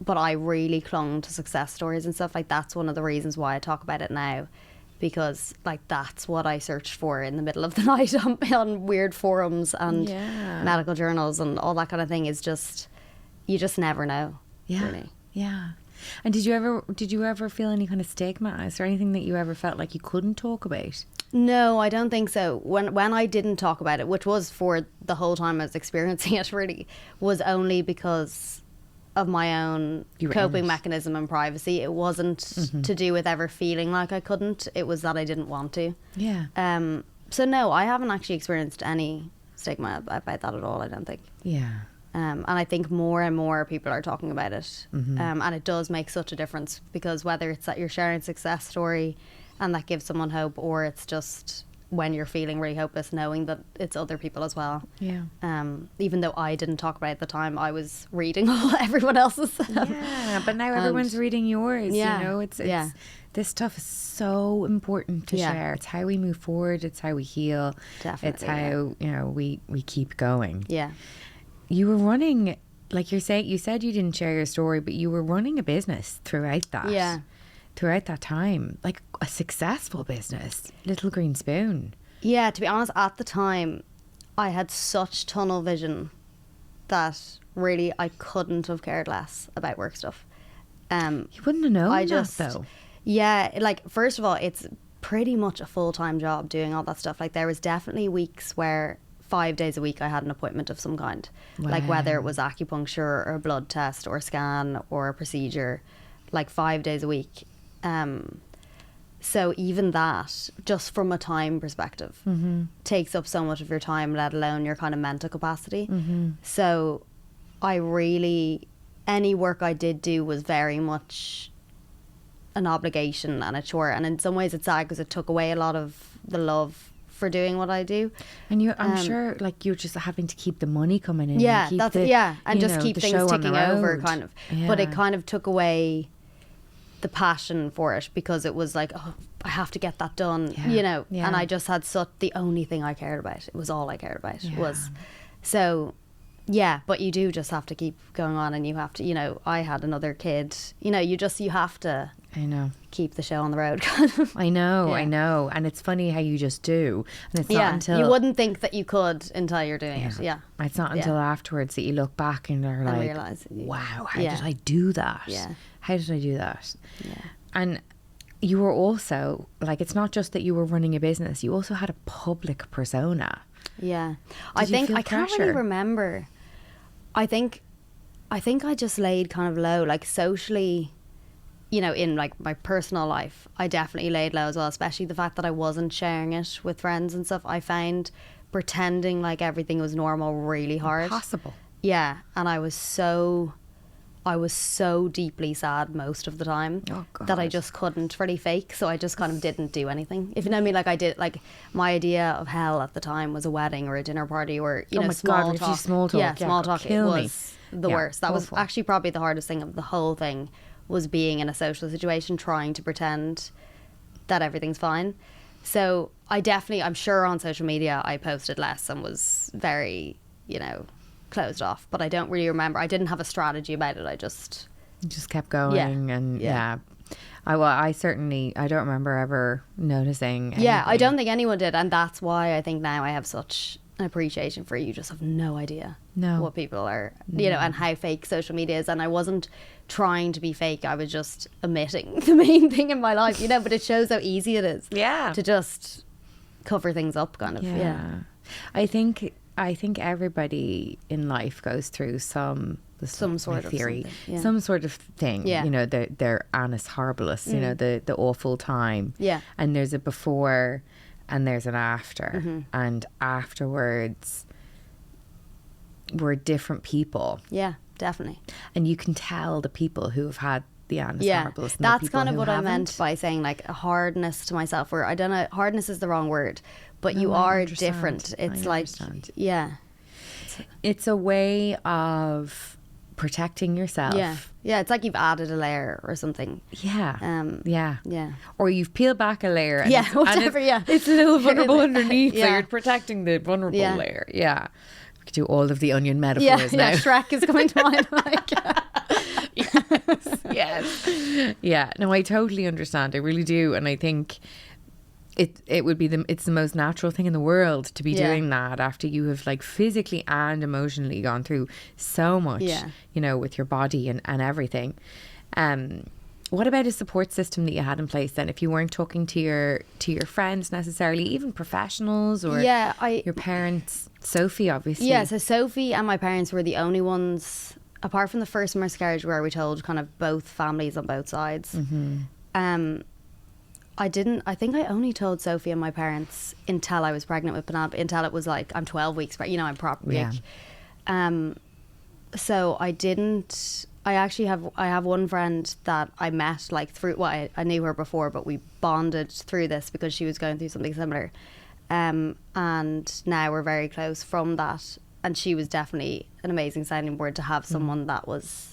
But I really clung to success stories and stuff. Like, that's one of the reasons why I talk about it now, because, like, that's what I searched for in the middle of the night on weird forums and medical journals and all that kind of thing. Is just, you just never know. Really. And did you ever feel any kind of stigma? Is there anything that you ever felt like you couldn't talk about? No, I don't think so. When I didn't talk about it, which was for the whole time I was experiencing it, really, was only because of my own coping mechanism and privacy. It wasn't to do with ever feeling like I couldn't. It was that I didn't want to. So no, I haven't actually experienced any stigma about that at all, I don't think. And I think more and more people are talking about it. And it does make such a difference, because whether it's that you're sharing a success story and that gives someone hope, or it's just when you're feeling really hopeless, knowing that it's other people as well. Even though I didn't talk about it at the time, I was reading everyone else's. But now everyone's reading yours. It's this stuff is so important to share. It's how we move forward. It's how we heal. Definitely, it's how we keep going. You were running, like you said you didn't share your story, but you were running a business throughout that. Throughout that time, like a successful business, Little Green Spoon. To be honest, at the time I had such tunnel vision that really I couldn't have cared less about work stuff. You wouldn't have known that though. Like, first of all, it's pretty much a full-time job doing all that stuff. Like, there was definitely weeks where 5 days a week I had an appointment of some kind. Like, whether it was acupuncture or a blood test or a scan or a procedure, like 5 days a week. So even that, just from a time perspective, takes up so much of your time, let alone your kind of mental capacity. So any work I did do was very much an obligation and a chore. And in some ways it's sad, because it took away a lot of the love for doing what I do. And I'm sure, like, you're just having to keep the money coming in. And just keep things ticking over, kind of. But it kind of took away the passion for it, because it was like, oh, I have to get that done, and I just had the only thing I cared about, it was all I cared about was, so but you do just have to keep going on, and you have to, I had another kid, you have to keep the show on the road. I know, and it's funny how you just do, and it's not until you wouldn't think that you could until you're doing it. It's not until afterwards that you look back and are like, realize, wow, how did I do that? How did I do that? And you were also, like, it's not just that you were running a business, you also had a public persona. I think I can't really remember. I think I just laid kind of low, like, socially, in, like, my personal life, I definitely laid low as well, especially the fact that I wasn't sharing it with friends and stuff. I found pretending like everything was normal really hard. Impossible. And I was so I was so deeply sad most of the time that I just couldn't really fake. So I just kind of didn't do anything. If you know what I mean, like I did, like my idea of hell at the time was a wedding or a dinner party or, you know, small talk. Small talk. Yeah, small talk. It was the worst. That was awful. actually probably the hardest thing of the whole thing, was being in a social situation, trying to pretend that everything's fine. So I'm sure on social media I posted less and was very, you know, closed off, but I don't really remember. I didn't have a strategy about it. I just kept going. I certainly, I don't remember ever noticing anything. I don't think anyone did, and that's why I think now I have such an appreciation for it. You just have no idea what people are, you know, and how fake social media is. And I wasn't trying to be fake, I was just omitting the main thing in my life, you know, but it shows how easy it is to just cover things up, kind of. I think everybody in life goes through some sort of theory, some sort of thing. You know, their annus horribilis. You know, the awful time. And there's a before, and there's an after, and afterwards, we're different people. Yeah, definitely. And you can tell the people who have had the annus horribilis. And that's kind of what I meant by saying like a hardness to myself. Where I don't know, hardness is the wrong word. But you are different. It's like, it's a way of protecting yourself. Yeah, it's like you've added a layer or something. Or you've peeled back a layer. And it's a little vulnerable underneath, so you're protecting the vulnerable layer. Yeah. We could do all of the onion metaphors now. Yeah, Shrek is coming to mind. Like, yes. Yeah, no, I totally understand. I really do. And I think it would be it's the most natural thing in the world to be doing that after you have like physically and emotionally gone through so much, you know, with your body and everything. What about a support system that you had in place then, if you weren't talking to your friends necessarily, even professionals or your parents? Sophie, obviously. Yeah, so Sophie and my parents were the only ones, apart from the first miscarriage where we told kind of both families on both sides. I think I only told Sophie and my parents until I was pregnant with Penelope, until it was like, I'm 12 weeks pregnant, you know, I'm proper big. So I have one friend that I met like through, I knew her before, but we bonded through this because she was going through something similar. And now we're very close from that. And she was definitely an amazing sounding board to have someone that was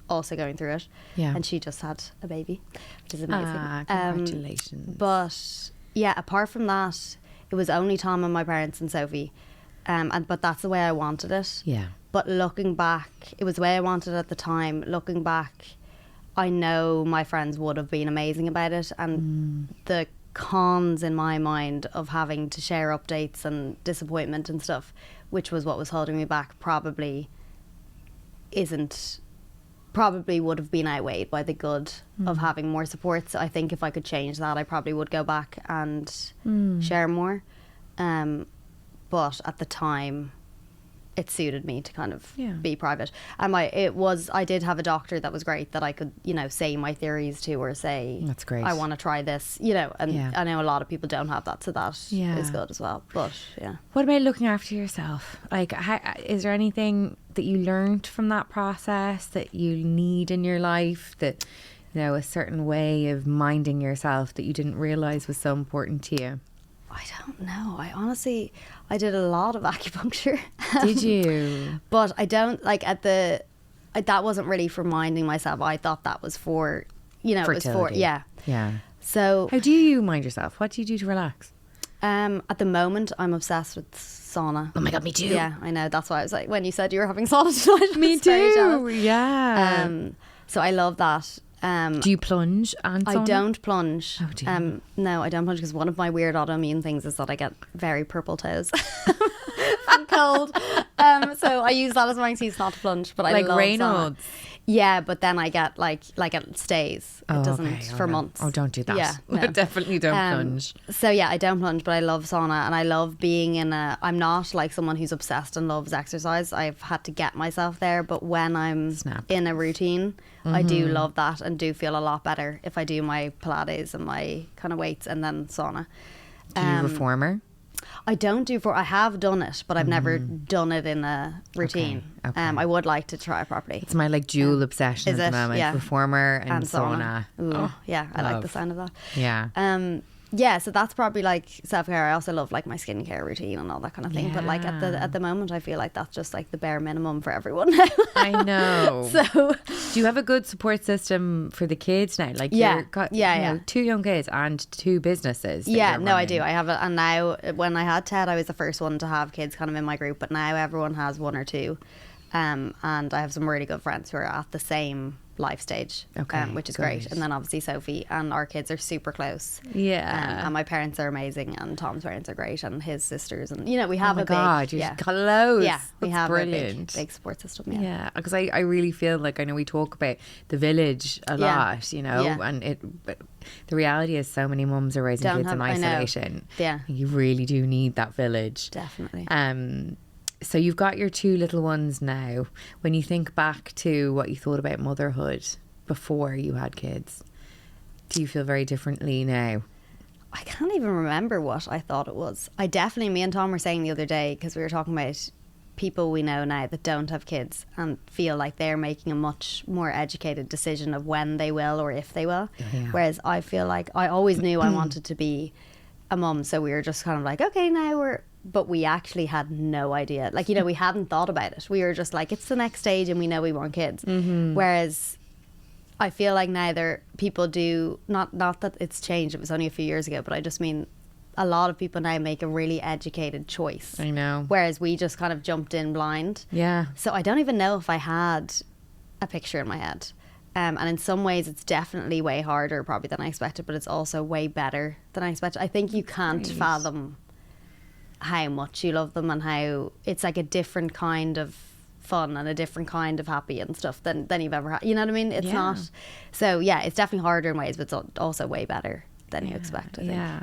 also going through it. And she just had a baby, which is amazing. Congratulations. But yeah, apart from that, it was only Tom and my parents and Sophie. But that's the way I wanted it. But looking back, it was the way I wanted it at the time. Looking back, I know my friends would have been amazing about it. And the cons in my mind of having to share updates and disappointment and stuff, which was what was holding me back, probably would have been outweighed by the good of having more support. So I think if I could change that, I probably would go back and share more. But at the time, it suited me to kind of be private. And I did have a doctor that was great, that I could, you know, say my theories to, or say, that's great, I want to try this, you know. And I know a lot of people don't have that, so that is good as well. But what about looking after yourself? Like, is there anything that you learned from that process that you need in your life, that, you know, a certain way of minding yourself that you didn't realize was so important to you? I don't know. I did a lot of acupuncture. Did you? But I don't, like, that wasn't really for minding myself. I thought that was for, you know, fertility. It was for, yeah. So how do you mind yourself? What do you do to relax? At the moment, I'm obsessed with sauna. Oh my God, me too. Yeah, I know. That's why I was like, when you said you were having sauna tonight, me too. Yeah. So I love that. Do you plunge and sauna? I don't plunge. Oh, do you? No, I don't plunge, because one of my weird autoimmune things is that I get very purple toes from cold. So I use that as my excuse not to plunge. But I love Raynaud's. Yeah, but then I get like it stays. It doesn't for months. Oh, don't do that. Yeah, no. Definitely don't plunge. So yeah, I don't plunge, but I love sauna, and I love being I'm not like someone who's obsessed and loves exercise. I've had to get myself there, but when I'm in a routine, I do love that, and do feel a lot better if I do my Pilates and my kind of weights and then sauna. Do you reformer? I don't do I have done it, but I've never done it in a routine. Okay. I would like to try it properly. It's my like dual obsession Is at it? the moment. Yeah. Reformer and sauna. Ooh, yeah, I like love. the sound of that. Yeah. Yeah, so that's probably like self-care. I also love like my skincare routine and all that kind of thing. But like Yeah. at the moment, I feel like that's just like the bare minimum for everyone now. I know. So Do you have a good support system for the kids now? Like Yeah. you've got, Yeah, you know, yeah. 2 young kids and 2 businesses. that yeah, you're no, I running. do. I have it, and now when I had Ted, I was the first one to have kids kind of in my group. But now everyone has 1 or 2, and I have some really good friends who are at the same life stage, Okay, which is good. great. And then obviously Sophie, and our kids are super close. Yeah. And my parents are amazing, and Tom's parents are great, and his sisters, and you know we Oh have my a big God, you're yeah. close. Yeah, we That's have brilliant. a big support system. Yeah. Yeah, because I really feel like, I know we talk about the village a Yeah. lot, you know, Yeah. but the reality is so many mums are raising Don't kids in have- I know. isolation. Yeah. You really do need that village. Definitely. So you've got your 2 little ones now. When you think back to what you thought about motherhood before you had kids, do you feel very differently now? I can't even remember what I thought it was. Me and Tom were saying the other day, because we were talking about people we know now that don't have kids and feel like they're making a much more educated decision of when they will or if they will. Yeah. Whereas I feel like I always knew I wanted to be a mum, so we were just kind of like, okay, but we actually had no idea. Like, you know, we hadn't thought about it. We were just like, it's the next stage and we know we want kids. Whereas I feel like neither people do, not that it's changed, it was only a few years ago, but I just mean a lot of people now make a really educated choice. I know. Whereas we just kind of jumped in blind. Yeah. So I don't even know if I had a picture in my head. And in some ways it's definitely way harder probably than I expected, but it's also way better than I expected. I think you can't fathom how much you love them and how it's like a different kind of fun and a different kind of happy and stuff than you've ever had. You know what I mean? It's not. So yeah, it's definitely harder in ways, but it's also way better than you expect, I think. Yeah.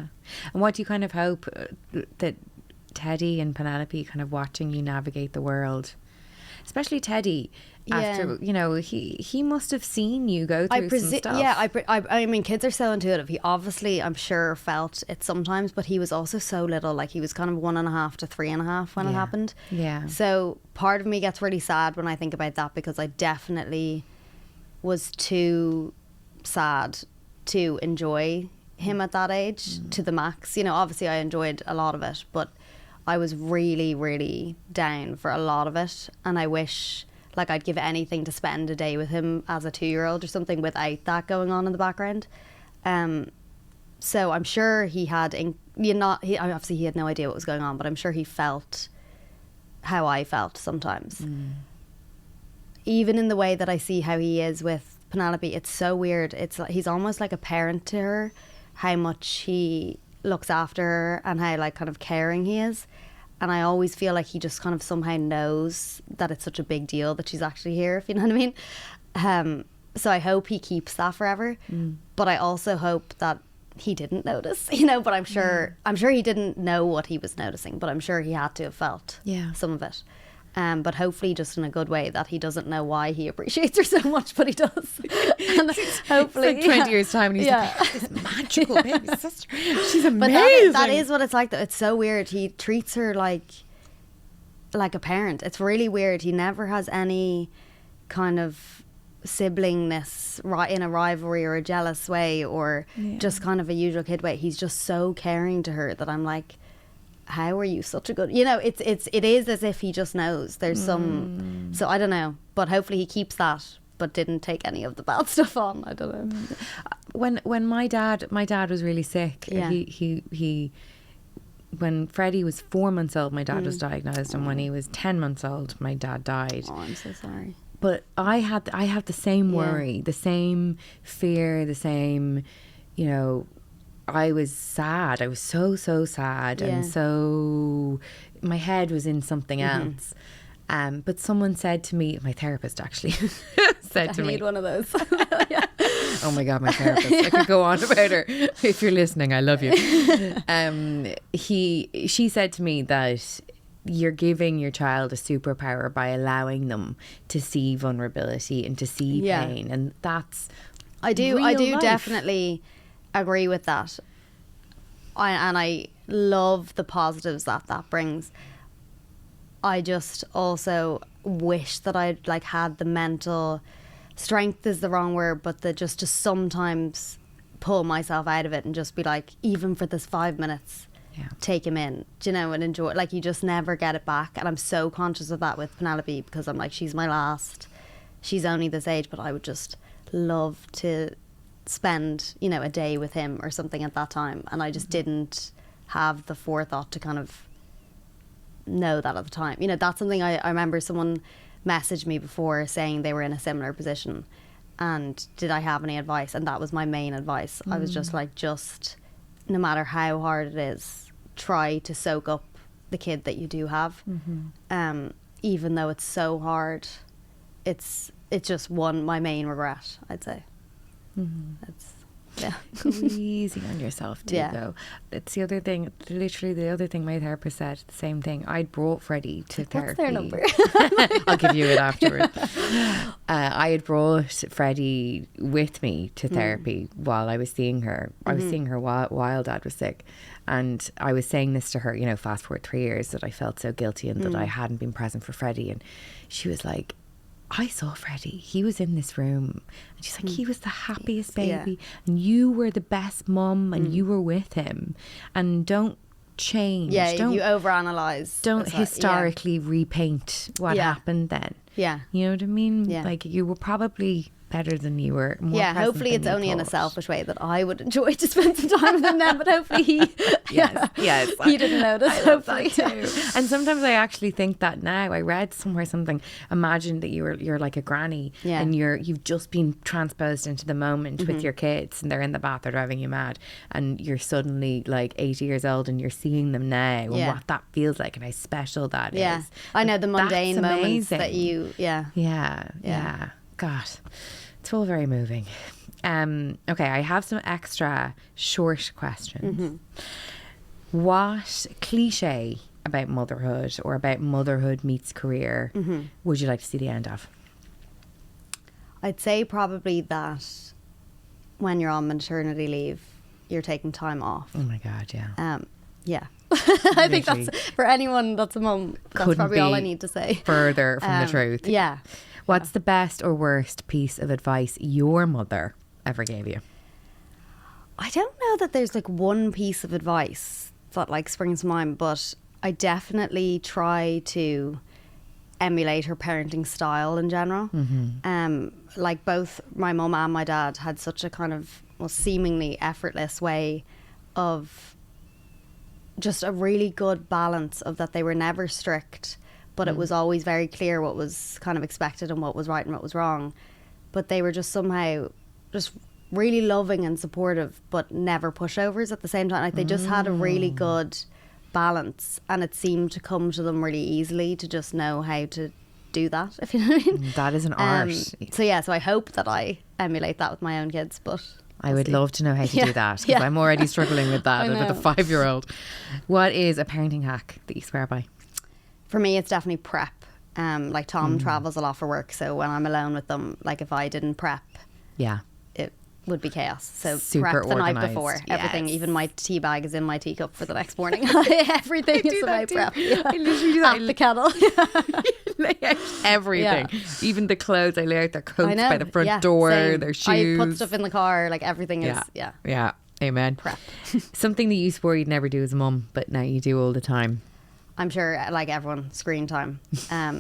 And what do you kind of hope that Teddy and Penelope kind of watching you navigate the world, especially Teddy, after, you know, he must have seen you go through some stuff. Yeah, I mean, kids are so intuitive. He obviously, I'm sure, felt it sometimes, but he was also so little. Like, he was kind of 1.5 to 3.5 when it happened. Yeah. So part of me gets really sad when I think about that, because I definitely was too sad to enjoy him at that age to the max. You know, obviously I enjoyed a lot of it, but I was really, really down for a lot of it, and I wish like I'd give anything to spend a day with him as a 2-year-old or something without that going on in the background. So I'm sure he had, obviously he had no idea what was going on, but I'm sure he felt how I felt sometimes. Even in the way that I see how he is with Penelope, it's so weird. It's like he's almost like a parent to her, how much he looks after her and how like kind of caring he is. And I always feel like he just kind of somehow knows that it's such a big deal that she's actually here, if you know what I mean. So I hope he keeps that forever. But I also hope that he didn't notice, you know, but I'm sure he didn't know what he was noticing, but I'm sure he had to have felt some of it. But hopefully just in a good way, that he doesn't know why he appreciates her so much, but he does. And hopefully it's like 20 years time and he's like, this magical baby sister, she's amazing. But that is what it's like though. It's so weird. He treats her like a parent. It's really weird. He never has any kind of siblingness in a rivalry or a jealous way or just kind of a usual kid way. He's just so caring to her that I'm like, how are you such a good, you know, it is as if he just knows there's some, so I don't know, but hopefully he keeps that but didn't take any of the bad stuff on. I don't know. When my dad was really sick, he when Freddie was 4 months old, my dad was diagnosed, and when he was 10 months old, my dad died. Oh, I'm so sorry. But I had the same worry, the same fear, the same, you know, I was sad. I was so sad, and so my head was in something else. But someone said to me, my therapist actually said to me, I need one of those. oh my God, my therapist. I could go on about her. If you're listening, I love you. She said to me that you're giving your child a superpower by allowing them to see vulnerability and to see pain, and that's I do life. definitely agree with that. I love the positives that brings. I just also wish that I'd like had the mental strength is the wrong word, but just to sometimes pull myself out of it and just be like, even for this 5 minutes, take him in, do you know, and enjoy. Like, you just never get it back. And I'm so conscious of that with Penelope, because I'm like, she's my last. She's only this age, but I would just love to spend, you know, a day with him or something at that time. And I just didn't have the forethought to kind of know that at the time. You know, that's something I remember someone messaged me before saying they were in a similar position and did I have any advice, and that was my main advice. I was just like, just no matter how hard it is, try to soak up the kid that you do have. Even though it's so hard, it's just my main regret, I'd say. It's Go easy on yourself too, though. It's the other thing. Literally, the other thing my therapist said, the same thing. I'd brought Freddie to therapy. What's their number? I'll give you it afterwards. I had brought Freddie with me to therapy while I was seeing her. I was seeing her while Dad was sick, and I was saying this to her. You know, fast forward 3 years, that I felt so guilty and that I hadn't been present for Freddie, and she was like, I saw Freddie, he was in this room, and she's like, he was the happiest baby, and you were the best mum, and you were with him, and don't change. Don't, you overanalyze. Don't historically repaint what happened then. Yeah. You know what I mean? Yeah. Like, you were probably better than you were. More present hopefully than it's you only in a thought. selfish way that I would enjoy to spend some time with him then, but hopefully he he didn't notice. I love that too. And sometimes I actually think that now. I read somewhere something, imagine that you're like a granny and you've just been transposed into the moment with your kids, and they're in the bath, they're driving you mad, and you're suddenly like 80 years old and you're seeing them now and what that feels like and how special that is. I know, the mundane That's moments that amazing. you Yeah. God, it's all very moving. Okay, I have some extra short questions. What cliche about motherhood or about motherhood meets career would you like to see the end of? I'd say probably that when you're on maternity leave, you're taking time off. Oh my God, yeah. I think that's, for anyone that's a mum, that's Couldn't probably all be I need to say. Further from the truth. Yeah. What's the best or worst piece of advice your mother ever gave you? I don't know that there's like one piece of advice that like springs to mind, but I definitely try to emulate her parenting style in general. Like both my mum and my dad had such a kind of, well, seemingly effortless way of just a really good balance of that. They were never strict, but it was always very clear what was kind of expected and what was right and what was wrong. But they were just somehow just really loving and supportive, but never pushovers at the same time. Like, they just had a really good balance, and it seemed to come to them really easily to just know how to do that, if you know what I mean. That is an art. So I hope that I emulate that with my own kids, but I would love to know how to do that, because I'm already struggling with that with a 5-year-old. What is a parenting hack that you swear by? For me, it's definitely prep. Like Tom travels a lot for work, so when I'm alone with them, like if I didn't prep, it would be chaos. So super prep the organised. Night before. Everything, even my tea bag is in my teacup for the next morning. Everything is about prep. I literally do that. At the kettle. Lay out everything. Even the clothes, I lay out their coats by the front door, same. their shoes. I put stuff in the car, like everything is, Yeah, amen. Prep. Something that you swore you'd never do as a mum, but now you do all the time. I'm sure, like everyone, screen time. I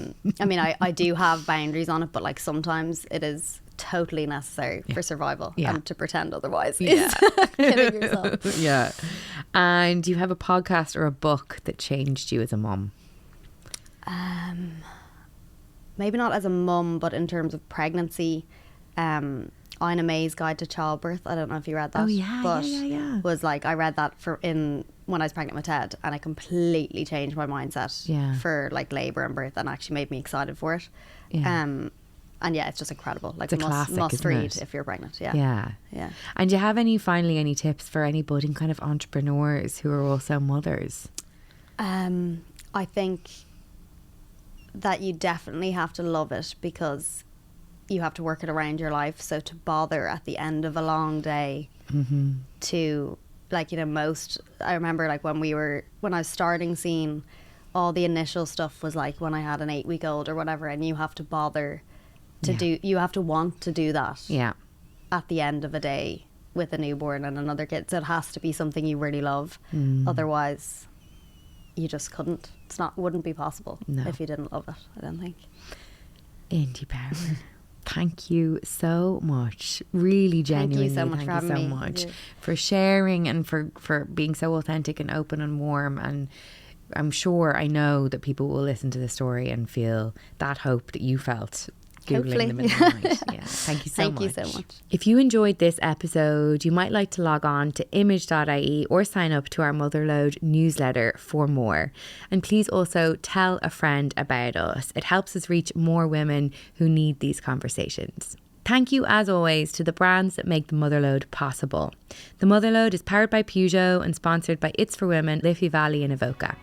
mean, I do have boundaries on it, but like sometimes it is totally necessary for survival, and to pretend otherwise is killing yourself. Yeah. And do you have a podcast or a book that changed you as a mum? Maybe not as a mum, but in terms of pregnancy. Ina May's Guide to Childbirth. I don't know if you read that. Oh yeah, but yeah. Was like, I read that when I was pregnant with Ted, and it completely changed my mindset for like labour and birth, and actually made me excited for it. And it's just incredible. Like, it's a classic, must isn't read it? if you're pregnant. Yeah. And do you have any tips for any budding kind of entrepreneurs who are also mothers? I think that you definitely have to love it, because you have to work it around your life. So to bother at the end of a long day to like, you know, I remember like when I was starting seeing, all the initial stuff was like when I had an 8-week-old or whatever, and you have to bother to you have to want to do that at the end of a day with a newborn and another kid. So it has to be something you really love. Otherwise you just couldn't. Wouldn't be possible if you didn't love it, I don't think. Indy Power. Thank you so much. Really genuinely. Thank you so much for having me. For sharing and for being so authentic and open and warm. And I know that people will listen to the story and feel that hope that you felt Googling them in the night. Yeah. Thank you so much. Thank you so much. If you enjoyed this episode, you might like to log on to image.ie or sign up to our Motherload newsletter for more. And please also tell a friend about us. It helps us reach more women who need these conversations. Thank you, as always, to the brands that make the Motherload possible. The Motherload is powered by Peugeot and sponsored by It's for Women, Liffey Valley and Avoca.